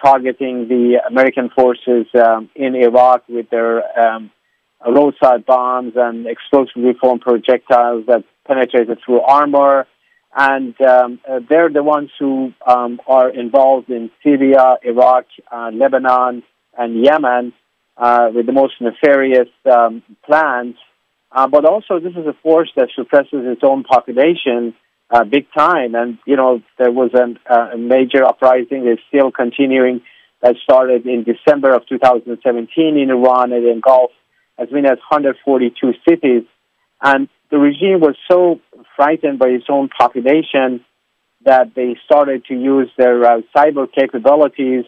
targeting the American forces in Iraq with their roadside bombs and explosive form projectiles that penetrated through armor. And they're the ones who are involved in Syria, Iraq, Lebanon, and Yemen with the most nefarious plans. But also, this is a force that suppresses its own population big time. And, there was a major uprising that's still continuing that started in December of 2017 in Iran and engulfed as many as 142 cities. And the regime was so frightened by its own population that they started to use their cyber capabilities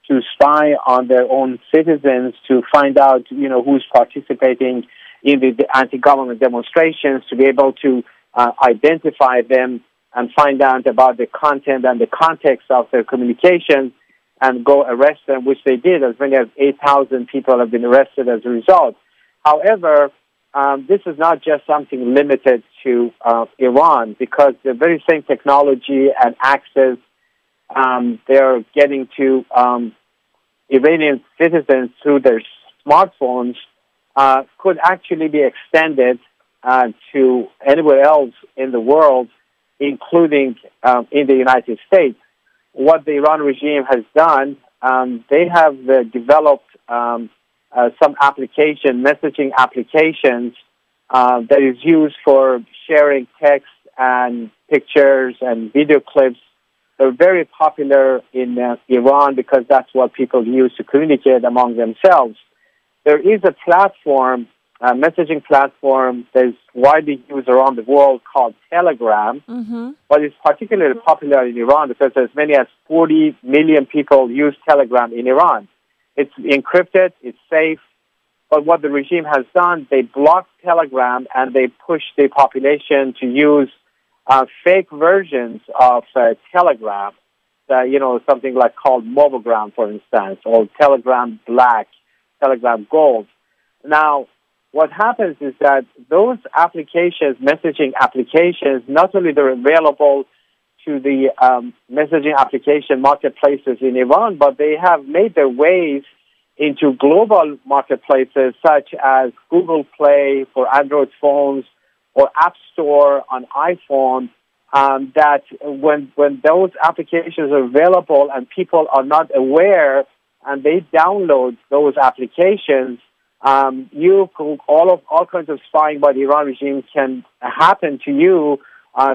to spy on their own citizens to find out, who's participating in the anti-government demonstrations, to be able to identify them and find out about the content and the context of their communications and go arrest them, which they did. As many as 8,000 people have been arrested as a result. However, this is not just something limited to Iran, because the very same technology and access they're getting to Iranian citizens through their smartphones could actually be extended to anywhere else in the world, including in the United States. What the Iran regime has done, they have developed some messaging applications that is used for sharing text and pictures and video clips. They're very popular in Iran because that's what people use to communicate among themselves. There is a platform, a messaging platform that is widely used around the world called Telegram, but it's particularly popular in Iran because as many as 40 million people use Telegram in Iran. It's encrypted, it's safe, but what the regime has done, they blocked Telegram and they pushed the population to use fake versions of Telegram, something like called Mobigram, for instance, or Telegram Black, Telegram Gold. Now, what happens is that those applications, messaging applications, not only they're available to the messaging application marketplaces in Iran, but they have made their ways into global marketplaces such as Google Play for Android phones or App Store on iPhone, that when those applications are available and people are not aware and they download those applications, all kinds of spying by the Iran regime can happen to you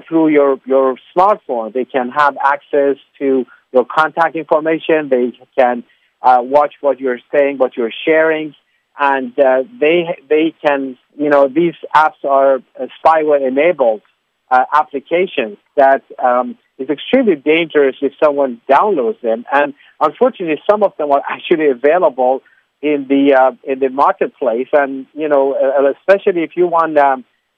through your smartphone. They can have access to your contact information. They can watch what you're saying, what you're sharing, and they can, these apps are spyware-enabled applications that is extremely dangerous if someone downloads them. And unfortunately, some of them are actually available in the marketplace. And especially if you want,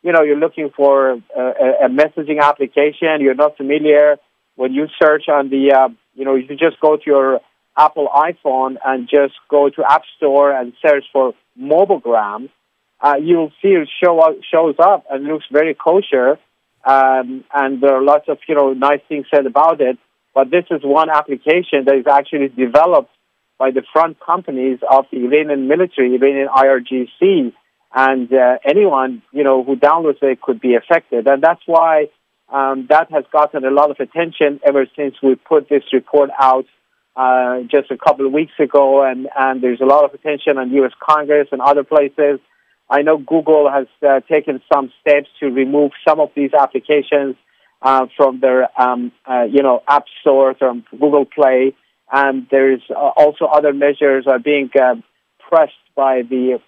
you're looking for a messaging application, you're not familiar. When you search on the, you can just go to your Apple iPhone and just go to App Store and search for Mobigram. You'll see it shows up and looks very kosher, and there are lots of nice things said about it. But this is one application that is actually developed by the front companies of the Iranian military, Iranian IRGC, and anyone who downloads it could be affected. And that's why that has gotten a lot of attention ever since we put this report out just a couple of weeks ago, and there's a lot of attention on U.S. Congress and other places. I know Google has taken some steps to remove some of these applications from their, App Store, from Google Play, and there's also other measures are being pressed by the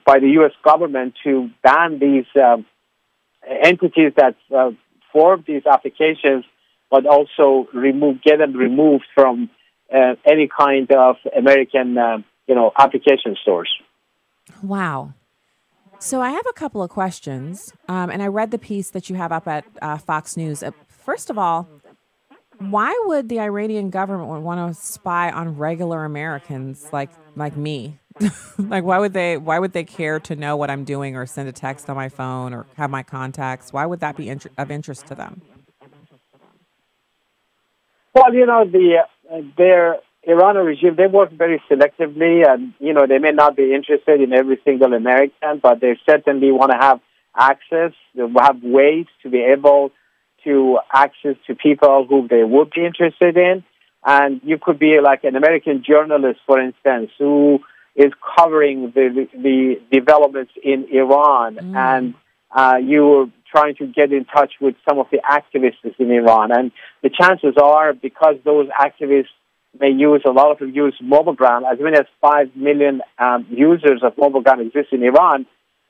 by the U.S. government to ban these entities that form these applications, but also get them removed from any kind of American, application stores. Wow. So I have a couple of questions, and I read the piece that you have up at Fox News. First of all, why would the Iranian government want to spy on regular Americans like me? Like, why would they care to know what I'm doing or send a text on my phone or have my contacts? Why would that be of interest to them? Well, their Iranian regime, they work very selectively, and, they may not be interested in every single American, but they certainly want to have access. They will have ways to be able to access to people who they would be interested in. And you could be like an American journalist, for instance, who is covering the developments in Iran, and you're trying to get in touch with some of the activists in Iran. And the chances are, because those activists may use, a lot of them use Mobilegram, as many as 5 million users of Mobilegram exist in Iran.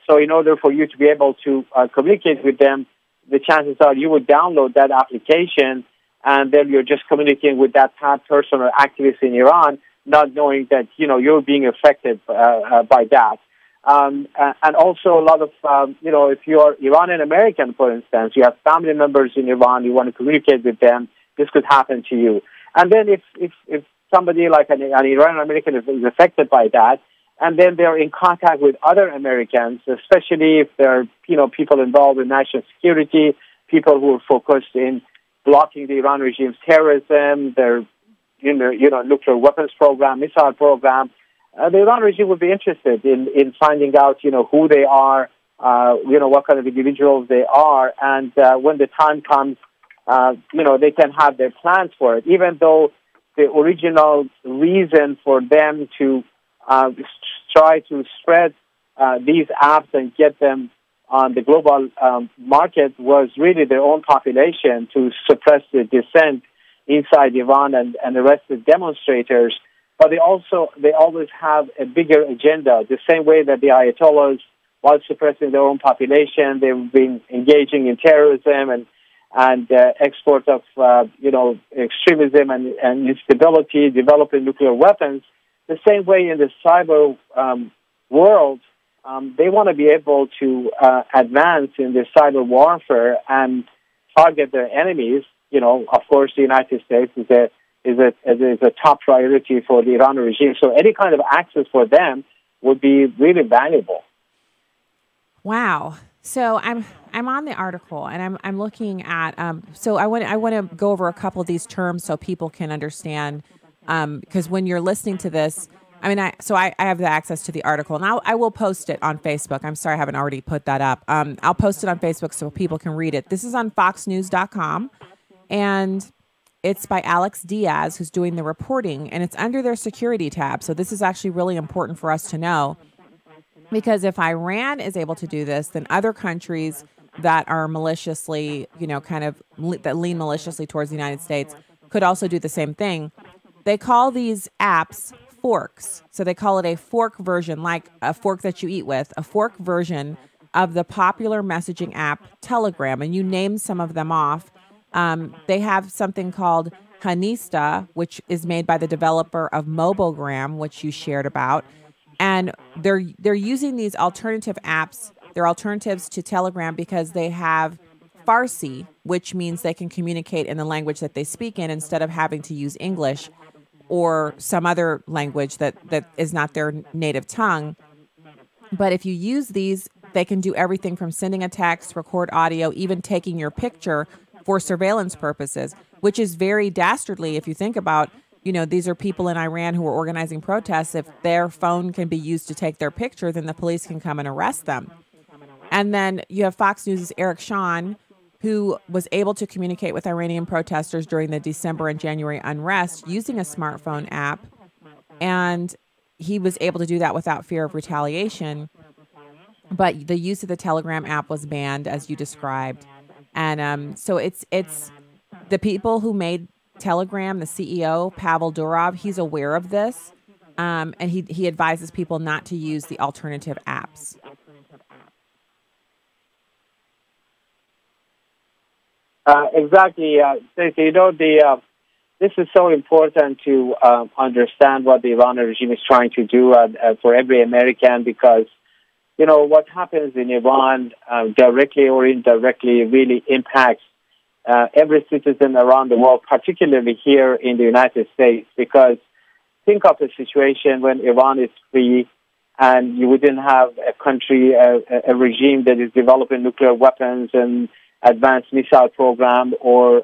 So in order for you to be able to communicate with them, the chances are you would download that application, and then you're just communicating with that person or activist in Iran, not knowing that, you're being affected by that. And also a lot of, if you're Iranian American, for instance, you have family members in Iran, you want to communicate with them, this could happen to you. And then if somebody like an Iranian American is affected by that, and then they're in contact with other Americans, especially if they're, people involved in national security, people who are focused in blocking the Iran regime's terrorism, their, nuclear weapons program, missile program, the Iran regime would be interested in finding out, who they are, what kind of individuals they are, and when the time comes, they can have their plans for it, even though the original reason for them to try to spread these apps and get them on the global market was really their own population, to suppress the dissent inside Iran and arrest the demonstrators. But they always have a bigger agenda, the same way that the Ayatollahs, while suppressing their own population, they've been engaging in terrorism and export of extremism and instability, developing nuclear weapons. The same way in the cyber world, they want to be able to advance in the cyber warfare and target their enemies. Of course, the United States is a top priority for the Iran regime. So any kind of access for them would be really valuable. Wow. So I'm on the article and I'm looking at so I want to go over a couple of these terms so people can understand, because when you're listening to this, I have the access to the article, and I will post it on Facebook. I'm sorry I haven't already put that up. I'll post it on Facebook so people can read it. This is on foxnews.com, and it's by Alex Diaz, who's doing the reporting, and it's under their security tab. So this is actually really important for us to know, because if Iran is able to do this, then other countries that are maliciously, that lean maliciously towards the United States could also do the same thing. They call these apps forks. So they call it a fork version, like a fork that you eat with, a fork version of the popular messaging app Telegram. And you named some of them off. They have something called Hanista, which is made by the developer of Mobilegram, which you shared about. And they're using these alternative apps. They're alternatives to Telegram because they have Farsi, which means they can communicate in the language that they speak in instead of having to use English or some other language that is not their native tongue. But if you use these, they can do everything from sending a text, record audio, even taking your picture for surveillance purposes, which is very dastardly if you think about, these are people in Iran who are organizing protests. If their phone can be used to take their picture, then the police can come and arrest them. And then you have Fox News' Eric Shawn, who was able to communicate with Iranian protesters during the December and January unrest using a smartphone app. And he was able to do that without fear of retaliation. But the use of the Telegram app was banned, as you described. And so it's the people who made Telegram, the CEO, Pavel Durov, he's aware of this. And he advises people not to use the alternative apps. Exactly, Stacy. This is so important to understand what the Iranian regime is trying to do for every American, because, what happens in Iran directly or indirectly really impacts every citizen around the world, particularly here in the United States. Because think of a situation when Iran is free, and you wouldn't have a country, a regime that is developing nuclear weapons and advanced missile program, or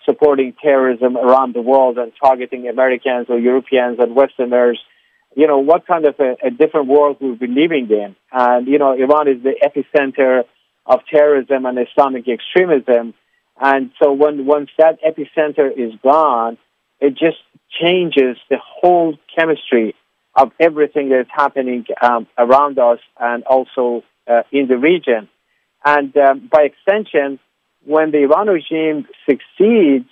supporting terrorism around the world and targeting Americans or Europeans and Westerners. What kind of a different world we'll be living in? And, Iran is the epicenter of terrorism and Islamic extremism. And so once that epicenter is gone, it just changes the whole chemistry of everything that is happening around us and also in the region. And by extension, when the Iran regime succeeds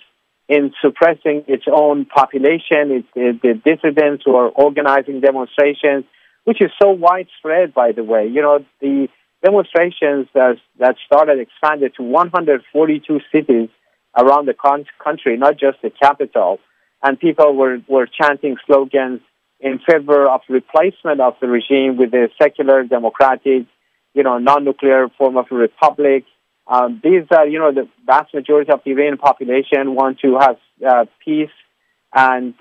in suppressing its own population, the dissidents who are organizing demonstrations, which is so widespread, by the way. The demonstrations that expanded to 142 cities around the country, not just the capital. And people were chanting slogans in favor of replacement of the regime with a secular, democratic, non-nuclear form of a republic. These are, the vast majority of the Iranian population want to have peace and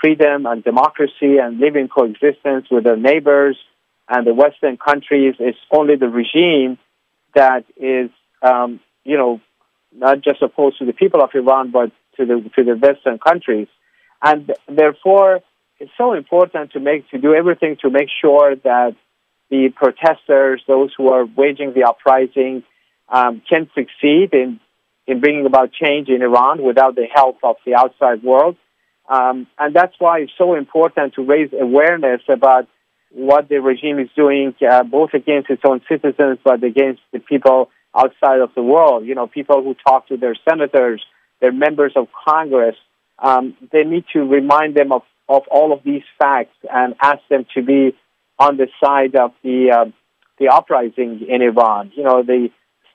freedom and democracy and live in coexistence with their neighbors and the Western countries. It's only the regime that is, not just opposed to the people of Iran, but to the Western countries. And therefore, it's so important to do everything to make sure that the protesters, those who are waging the uprising, can succeed in bringing about change in Iran without the help of the outside world. And that's why it's so important to raise awareness about what the regime is doing, both against its own citizens, but against the people outside of the world. People who talk to their senators, their members of Congress, they need to remind them of all of these facts and ask them to be on the side of the uprising in Iran.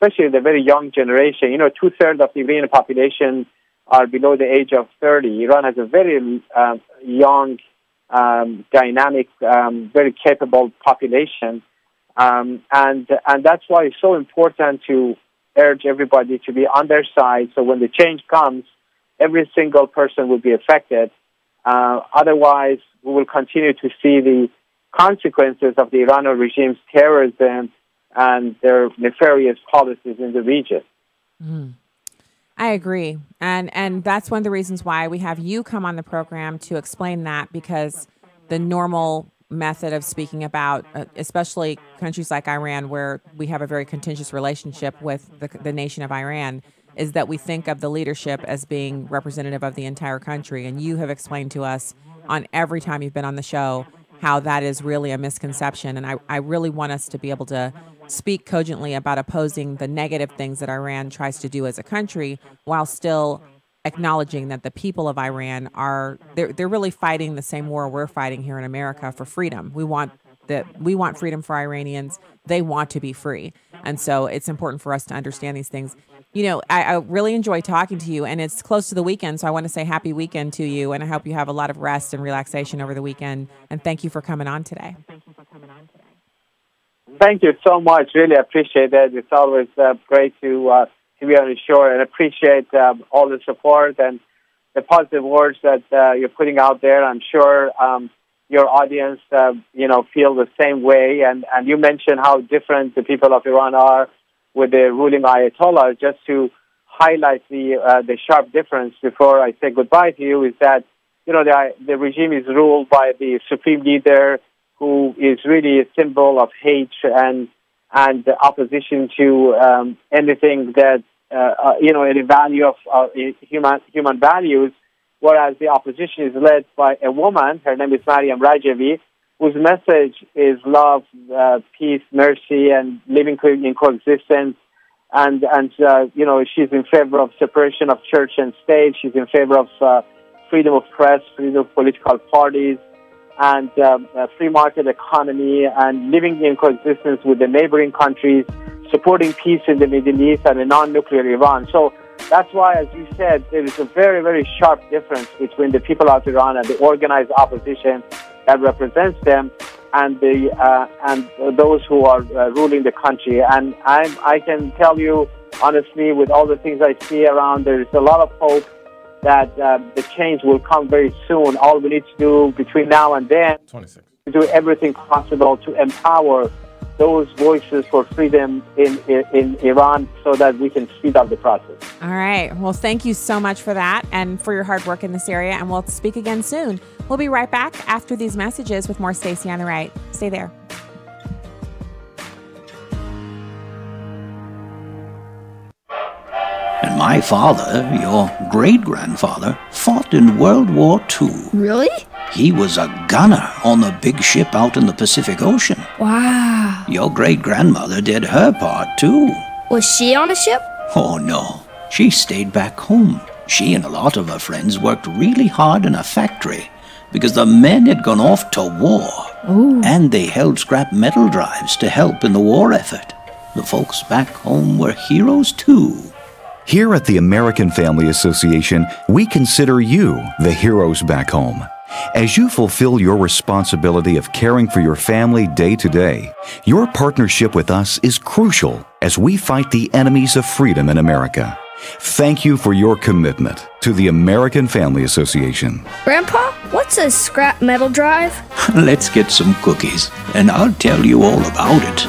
Especially the very young generation. 2/3 of the Iranian population are below the age of 30. Iran has a very young, dynamic, very capable population. And that's why it's so important to urge everybody to be on their side. So when the change comes, every single person will be affected. Otherwise, we will continue to see the consequences of the Iranian regime's terrorism and their nefarious policies in the region. I agree. And that's one of the reasons why we have you come on the program to explain that, because the normal method of speaking about, especially countries like Iran, where we have a very contentious relationship with the nation of Iran, is that we think of the leadership as being representative of the entire country. And you have explained to us on every time you've been on the show how that is really a misconception. And I really want us to be able to speak cogently about opposing the negative things that Iran tries to do as a country, while still acknowledging that the people of Iran they're really fighting the same war we're fighting here in America for freedom. We want freedom for Iranians. They want to be free. And so it's important for us to understand these things. I really enjoy talking to you, and it's close to the weekend, so I want to say happy weekend to you, and I hope you have a lot of rest and relaxation over the weekend. And thank you for coming on today. Thank you so much. Really appreciate it. It's always great to be on the show, and appreciate all the support and the positive words that you're putting out there. I'm sure your audience, feel the same way. And you mentioned how different the people of Iran are with the ruling Ayatollah. Just to highlight the sharp difference before I say goodbye to you is that, the regime is ruled by the supreme leader, who is really a symbol of hate and opposition to anything that, any value of human values, whereas the opposition is led by a woman. Her name is Mariam Rajavi, whose message is love, peace, mercy, and living in coexistence. And she's in favor of separation of church and state. She's in favor of freedom of press, freedom of political parties, and a free market economy, and living in coexistence with the neighboring countries, supporting peace in the Middle East and a non-nuclear Iran. So that's why, as you said, there is a very, very sharp difference between the people of Iran and the organized opposition that represents them, and those who are ruling the country. And I can tell you honestly, with all the things I see around, there is a lot of hope that the change will come very soon. All we need to do between now and then is do everything possible to empower those voices for freedom in Iran so that we can speed up the process. All right. Well, thank you so much for that and for your hard work in this area. And we'll speak again soon. We'll be right back after these messages with more Stacy on the Right. Stay there. And my father, your great-grandfather, fought in World War II. Really? He was a gunner on the big ship out in the Pacific Ocean. Wow. Your great-grandmother did her part, too. Was she on a ship? Oh, no. She stayed back home. She and a lot of her friends worked really hard in a factory because the men had gone off to war. Ooh. And they held scrap metal drives to help in the war effort. The folks back home were heroes, too. Here at the American Family Association, we consider you the heroes back home. As you fulfill your responsibility of caring for your family day to day, your partnership with us is crucial as we fight the enemies of freedom in America. Thank you for your commitment to the American Family Association. Grandpa, what's a scrap metal drive? Let's get some cookies, and I'll tell you all about it.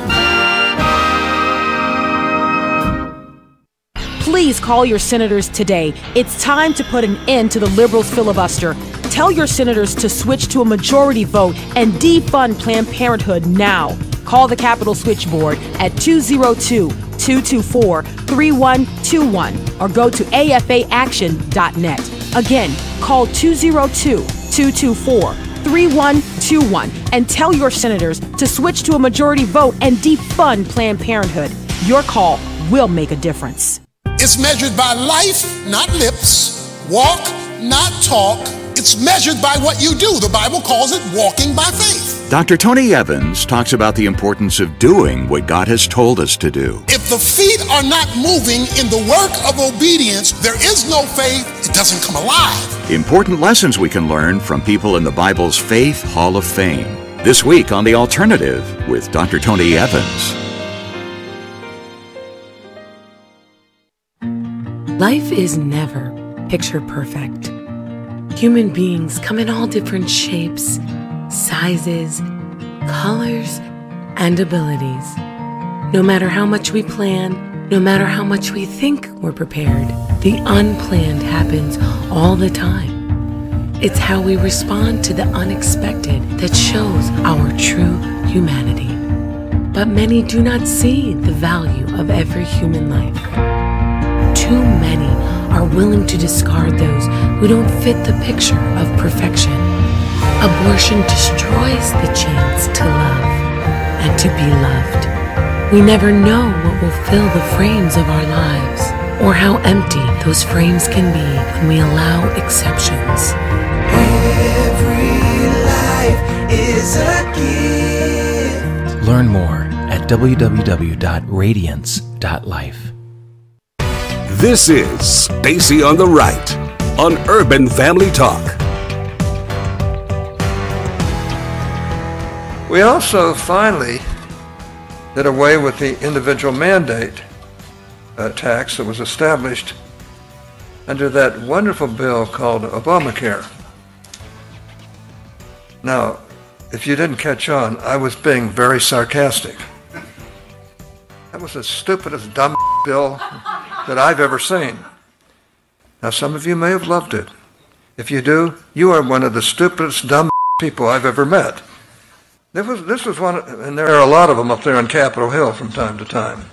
Please call your senators today. It's time to put an end to the liberals' filibuster. Tell your senators to switch to a majority vote and defund Planned Parenthood now. Call the Capitol Switchboard at 202-224-3121 or go to afaaction.net. Again, call 202-224-3121 and tell your senators to switch to a majority vote and defund Planned Parenthood. Your call will make a difference. It's measured by life, not lips. Walk, not talk. It's measured by what you do. The Bible calls it walking by faith. Dr. Tony Evans talks about the importance of doing what God has told us to do. If the feet are not moving in the work of obedience, there is no faith. It doesn't come alive. Important lessons we can learn from people in the Bible's Faith Hall of Fame. This week on The Alternative with Dr. Tony Evans. Life is never picture perfect. Human beings come in all different shapes, sizes, colors, and abilities. No matter how much we plan, no matter how much we think we're prepared, the unplanned happens all the time. It's how we respond to the unexpected that shows our true humanity. But many do not see the value of every human life. Too many are willing to discard those who don't fit the picture of perfection. Abortion destroys the chance to love and to be loved. We never know what will fill the frames of our lives or how empty those frames can be when we allow exceptions. Every life is a gift. Learn more at www.radiance.life. This is Stacy on the Right on Urban Family Talk. We also finally did away with the individual mandate tax that was established under that wonderful bill called Obamacare. Now, if you didn't catch on, I was being very sarcastic. That was the stupidest, dumb bill that I've ever seen. Now, some of you may have loved it. If you do, you are one of the stupidest, dumb people I've ever met. This was one, and there are a lot of them up there on Capitol Hill from time to time.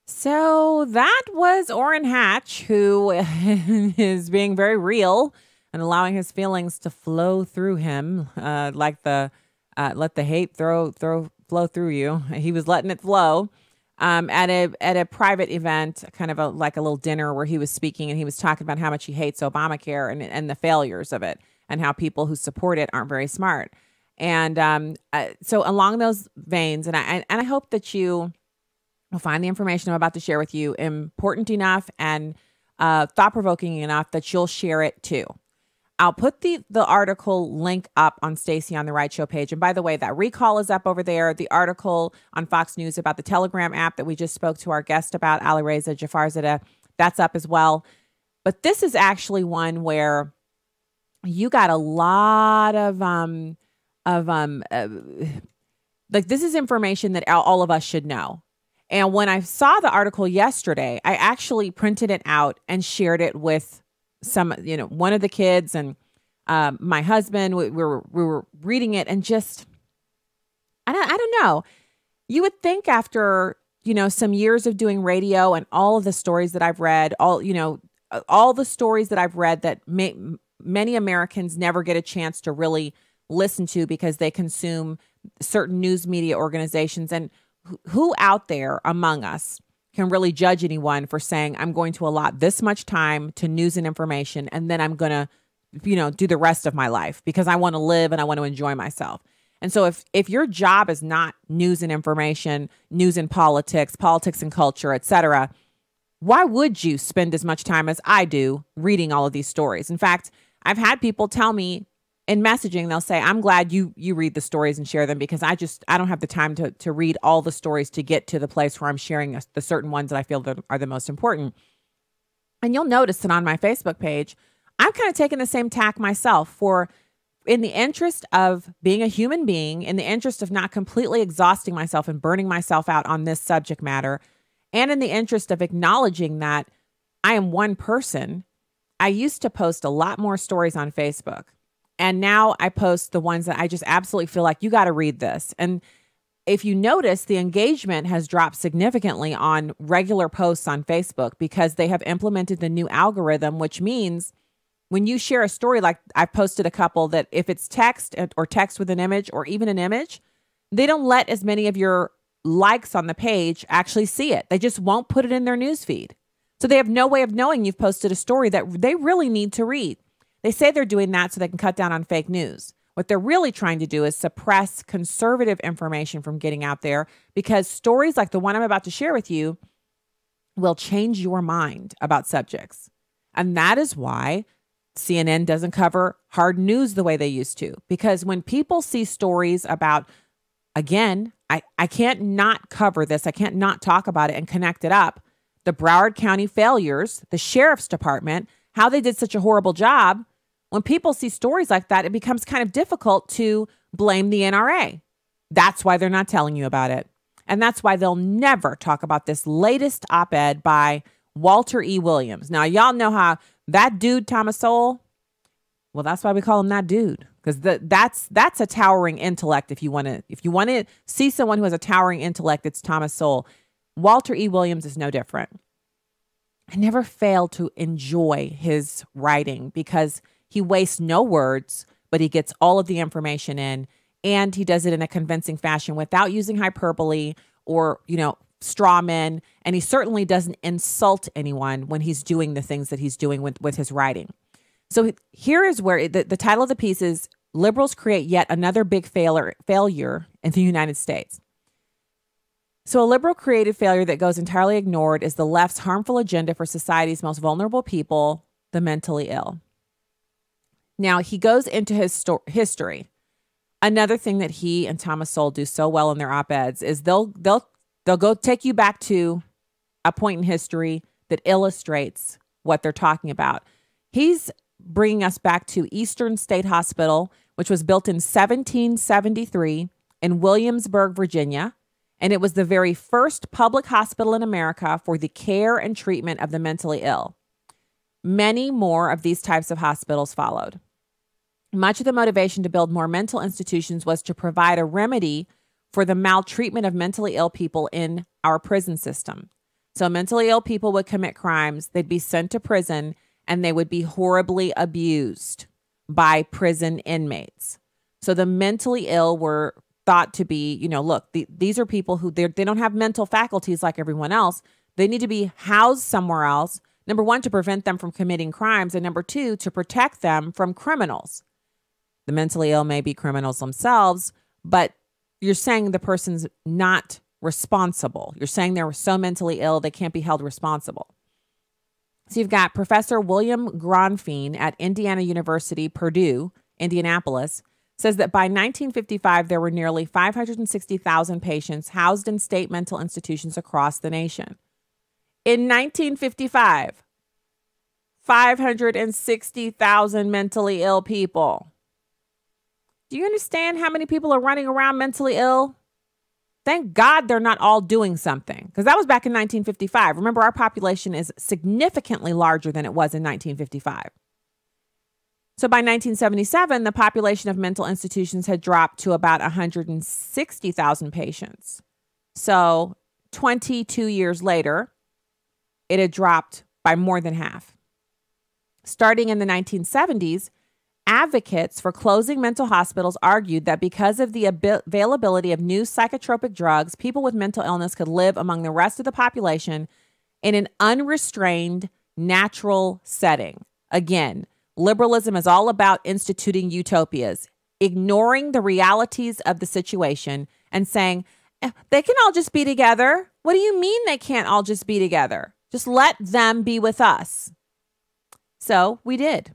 So that was Orrin Hatch, who is being very real and allowing his feelings to flow through him, like the let the hate flow through you. He was letting it flow. At a private event, kind of like a little dinner where he was speaking, and he was talking about how much he hates Obamacare and the failures of it, and how people who support it aren't very smart. And so along those veins, and I hope that you will find the information I'm about to share with you important enough and thought-provoking enough that you'll share it too. I'll put the article link up on Stacy on the Right Show page. And by the way, that recall is up over there. The article on Fox News about the Telegram app that we just spoke to our guest about, Alireza Jafarzadeh, that's up as well. But this is actually one where you got a lot of like, this is information that all of us should know. And when I saw the article yesterday, I actually printed it out and shared it with one of the kids and my husband. We were reading it, and just, I don't know. You would think after, some years of doing radio and all of the stories that I've read, all the stories that I've read that many Americans never get a chance to really listen to because they consume certain news media organizations. And who out there among us can really judge anyone for saying, I'm going to allot this much time to news and information, and then I'm going to, do the rest of my life because I want to live and I want to enjoy myself. And so if your job is not news and information, news and politics and culture, etc., why would you spend as much time as I do reading all of these stories? In fact, I've had people tell me in messaging, they'll say, I'm glad you read the stories and share them, because I don't have the time to read all the stories to get to the place where I'm sharing the certain ones that I feel that are the most important. And you'll notice that on my Facebook page, I'm kind of taking the same tack myself, in the interest of being a human being, in the interest of not completely exhausting myself and burning myself out on this subject matter, and in the interest of acknowledging that I am one person. I used to post a lot more stories on Facebook. And now I post the ones that I just absolutely feel like you got to read this. And if you notice, the engagement has dropped significantly on regular posts on Facebook because they have implemented the new algorithm, which means when you share a story, like I've posted a couple, that if it's text or text with an image or even an image, they don't let as many of your likes on the page actually see it. They just won't put it in their newsfeed. So they have no way of knowing you've posted a story that they really need to read. They say they're doing that so they can cut down on fake news. What they're really trying to do is suppress conservative information from getting out there, because stories like the one I'm about to share with you will change your mind about subjects. And that is why CNN doesn't cover hard news the way they used to. Because when people see stories about, again, I can't not cover this, I can't not talk about it and connect it up, the Broward County failures, the sheriff's department, how they did such a horrible job. When people see stories like that, it becomes kind of difficult to blame the NRA. That's why they're not telling you about it. And that's why they'll never talk about this latest op-ed by Walter E. Williams. Now, y'all know how that dude, Thomas Sowell, well, that's why we call him that dude, because that's a towering intellect. If you want to see someone who has a towering intellect, it's Thomas Sowell. Walter E. Williams is no different. I never fail to enjoy his writing because he wastes no words, but he gets all of the information in, and he does it in a convincing fashion without using hyperbole or, straw men. And he certainly doesn't insult anyone when he's doing the things that he's doing with his writing. So here is where the title of the piece is, Liberals Create Yet Another Big Failure in the United States. So a liberal created failure that goes entirely ignored is the left's harmful agenda for society's most vulnerable people, the mentally ill. Now, he goes into his history. Another thing that he and Thomas Sowell do so well in their op-eds is they'll go take you back to a point in history that illustrates what they're talking about. He's bringing us back to Eastern State Hospital, which was built in 1773 in Williamsburg, Virginia. And it was the very first public hospital in America for the care and treatment of the mentally ill. Many more of these types of hospitals followed. Much of the motivation to build more mental institutions was to provide a remedy for the maltreatment of mentally ill people in our prison system. So mentally ill people would commit crimes, they'd be sent to prison, and they would be horribly abused by prison inmates. So the mentally ill were thought to be, look, these are people who they don't have mental faculties like everyone else. They need to be housed somewhere else. Number one, to prevent them from committing crimes. And number two, to protect them from criminals. The mentally ill may be criminals themselves, but you're saying the person's not responsible. You're saying they're so mentally ill, they can't be held responsible. So you've got Professor William Gronfine at Indiana University, Purdue, Indianapolis, says that by 1955, there were nearly 560,000 patients housed in state mental institutions across the nation. In 1955, 560,000 mentally ill people. Do you understand how many people are running around mentally ill? Thank God they're not all doing something, because that was back in 1955. Remember, our population is significantly larger than it was in 1955. So by 1977, the population of mental institutions had dropped to about 160,000 patients. So 22 years later, it had dropped by more than half. Starting in the 1970s, advocates for closing mental hospitals argued that because of the availability of new psychotropic drugs, people with mental illness could live among the rest of the population in an unrestrained, natural setting. Again, liberalism is all about instituting utopias, ignoring the realities of the situation and saying, they can all just be together. What do you mean they can't all just be together? Just let them be with us. So we did.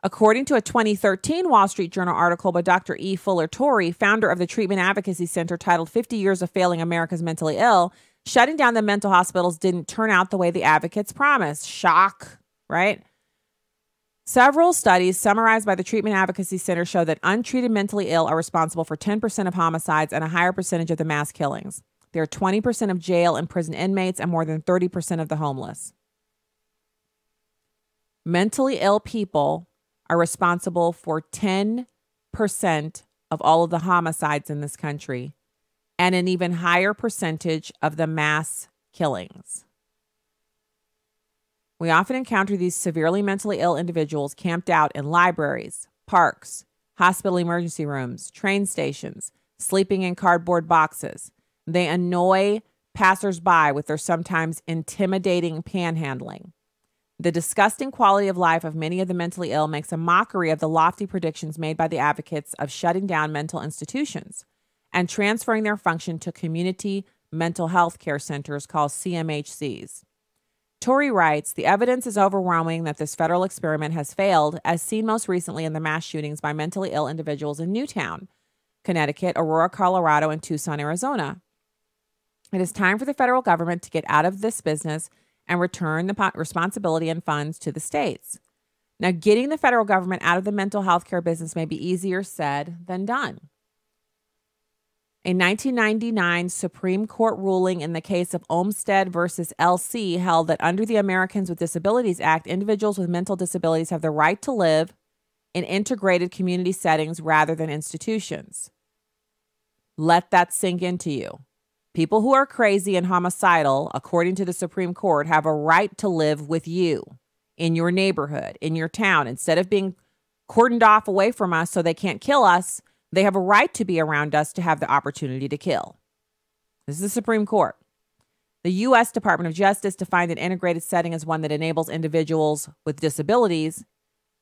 According to a 2013 Wall Street Journal article by Dr. E. Fuller Torrey, founder of the Treatment Advocacy Center titled 50 Years of Failing America's Mentally Ill, shutting down the mental hospitals didn't turn out the way the advocates promised. Shock, right? Several studies summarized by the Treatment Advocacy Center show that untreated mentally ill are responsible for 10% of homicides and a higher percentage of the mass killings. There are 20% of jail and prison inmates and more than 30% of the homeless. Mentally ill people are responsible for 10% of all of the homicides in this country and an even higher percentage of the mass killings. We often encounter these severely mentally ill individuals camped out in libraries, parks, hospital emergency rooms, train stations, sleeping in cardboard boxes. They annoy passersby with their sometimes intimidating panhandling. The disgusting quality of life of many of the mentally ill makes a mockery of the lofty predictions made by the advocates of shutting down mental institutions and transferring their function to community mental health care centers called CMHCs. Torrey writes, the evidence is overwhelming that this federal experiment has failed, as seen most recently in the mass shootings by mentally ill individuals in Newtown, Connecticut, Aurora, Colorado, and Tucson, Arizona. It is time for the federal government to get out of this business and return the responsibility and funds to the states. Now, getting the federal government out of the mental health care business may be easier said than done. A 1999 Supreme Court ruling in the case of Olmstead versus LC held that under the Americans with Disabilities Act, individuals with mental disabilities have the right to live in integrated community settings rather than institutions. Let that sink into you. People who are crazy and homicidal, according to the Supreme Court, have a right to live with you in your neighborhood, in your town. Instead of being cordoned off away from us so they can't kill us, they have a right to be around us to have the opportunity to kill. This is the Supreme Court. The U.S. Department of Justice defined an integrated setting as one that enables individuals with disabilities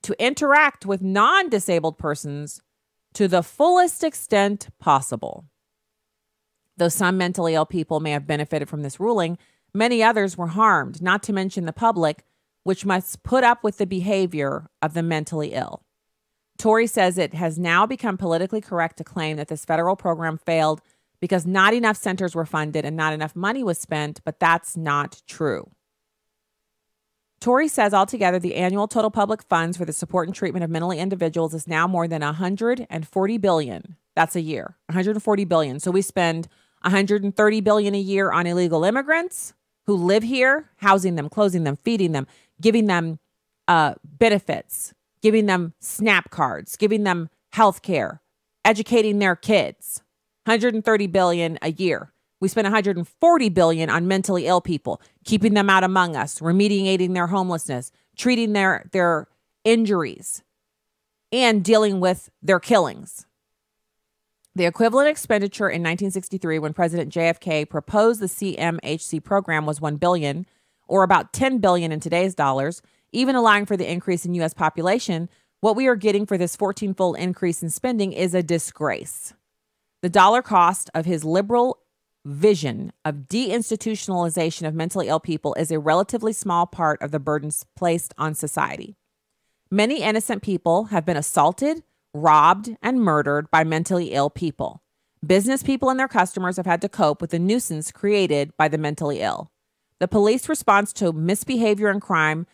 to interact with non-disabled persons to the fullest extent possible. Though some mentally ill people may have benefited from this ruling, many others were harmed, not to mention the public, which must put up with the behavior of the mentally ill. Torrey says it has now become politically correct to claim that this federal program failed because not enough centers were funded and not enough money was spent, but that's not true. Torrey says altogether the annual total public funds for the support and treatment of mentally individuals is now more than $140 billion. That's a year, $140 billion. So we spend $130 billion a year on illegal immigrants who live here, housing them, clothing them, feeding them, giving them benefits, giving them SNAP cards, giving them health care, educating their kids. $130 billion a year. We spend $140 billion on mentally ill people, keeping them out among us, remediating their homelessness, treating their injuries, and dealing with their killings. The equivalent expenditure in 1963, when President JFK proposed the CMHC program, was $1 billion, or about $10 billion in today's dollars. Even allowing for the increase in U.S. population, what we are getting for this 14-fold increase in spending is a disgrace. The dollar cost of his liberal vision of deinstitutionalization of mentally ill people is a relatively small part of the burdens placed on society. Many innocent people have been assaulted, robbed, and murdered by mentally ill people. Business people and their customers have had to cope with the nuisance created by the mentally ill. The police response to misbehavior and crime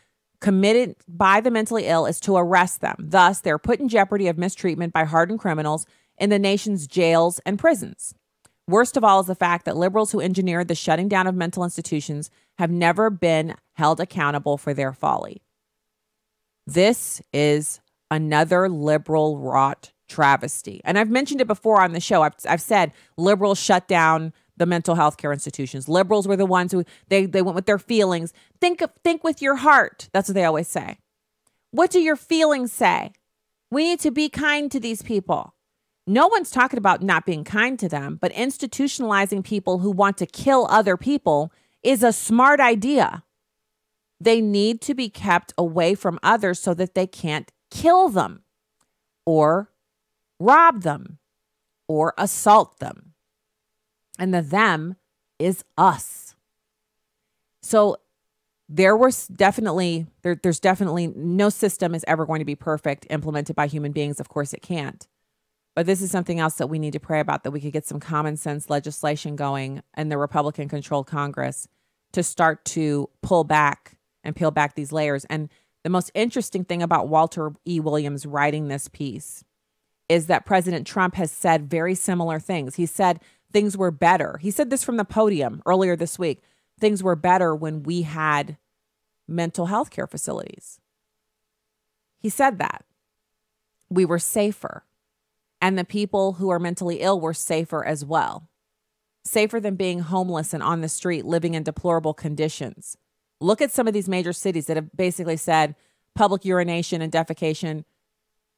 committed by the mentally ill is to arrest them. Thus, they're put in jeopardy of mistreatment by hardened criminals in the nation's jails and prisons. Worst of all is the fact that liberals who engineered the shutting down of mental institutions have never been held accountable for their folly. This is another liberal rot travesty. And I've mentioned it before on the show. I've said liberals shut down the mental health care institutions. Liberals were the ones who they went with their feelings. Think with your heart. That's what they always say. What do your feelings say? We need to be kind to these people. No one's talking about not being kind to them, but institutionalizing people who want to kill other people is a smart idea. They need to be kept away from others so that they can't kill them or rob them or assault them. And the them is us. So there's definitely no system is ever going to be perfect implemented by human beings. Of course it can't. But this is something else that we need to pray about, that we could get some common sense legislation going in the Republican-controlled Congress to start to pull back and peel back these layers. And the most interesting thing about Walter E. Williams writing this piece is that President Trump has said very similar things. He said things were better. He said this from the podium earlier this week. Things were better when we had mental health care facilities. He said that. We were safer. And the people who are mentally ill were safer as well. Safer than being homeless and on the street, living in deplorable conditions. Look at some of these major cities that have basically said public urination and defecation,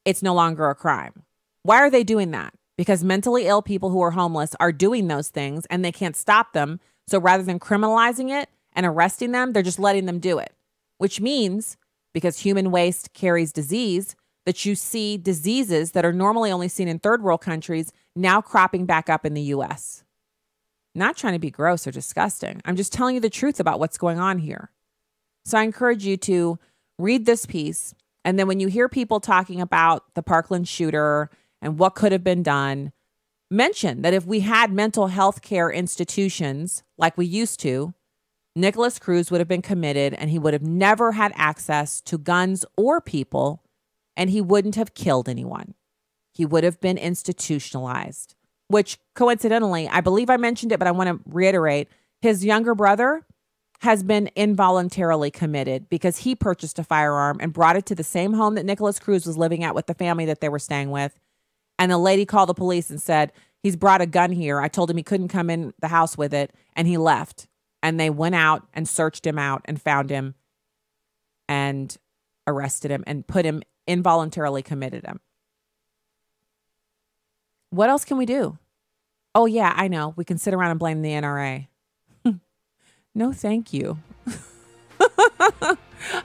it's no longer a crime. Why are they doing that? Because mentally ill people who are homeless are doing those things and they can't stop them. So rather than criminalizing it and arresting them, they're just letting them do it. Which means, because human waste carries disease, that you see diseases that are normally only seen in third world countries now cropping back up in the U.S. Not trying to be gross or disgusting. I'm just telling you the truth about what's going on here. So I encourage you to read this piece. And then when you hear people talking about the Parkland shooter and what could have been done, mention that if we had mental health care institutions like we used to, Nicholas Cruz would have been committed and he would have never had access to guns or people, and he wouldn't have killed anyone. He would have been institutionalized, which coincidentally, I believe I mentioned it, but I want to reiterate, his younger brother has been involuntarily committed because he purchased a firearm and brought it to the same home that Nicholas Cruz was living at with the family that they were staying with. And the lady called the police and said, he's brought a gun here. I told him he couldn't come in the house with it. And he left. And they went out and searched him out and found him and arrested him and put him involuntarily committed him. What else can we do? Oh, yeah, I know. We can sit around and blame the NRA. No, thank you. All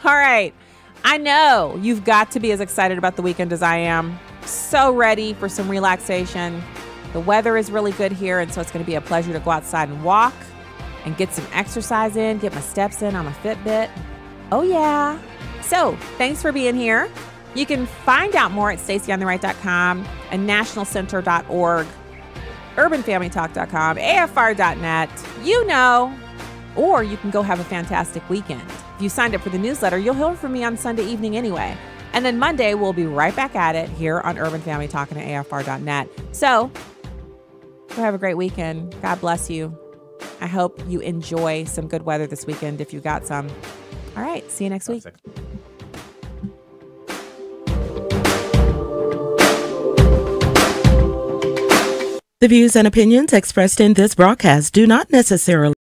right. I know you've got to be as excited about the weekend as I am. So ready for some relaxation. The weather is really good here, and so it's going to be a pleasure to go outside and walk and get some exercise in, get my steps in on my Fitbit. Oh, yeah. So thanks for being here. You can find out more at stacyontheright.com and nationalcenter.org, urbanfamilytalk.com, afr.net, you know, or you can go have a fantastic weekend. If you signed up for the newsletter, you'll hear from me on Sunday evening anyway. And then Monday, we'll be right back at it here on Urban Family Talking at afr.net. So go have a great weekend. God bless you. I hope you enjoy some good weather this weekend if you got some. All right. See you next week. The views and opinions expressed in this broadcast do not necessarily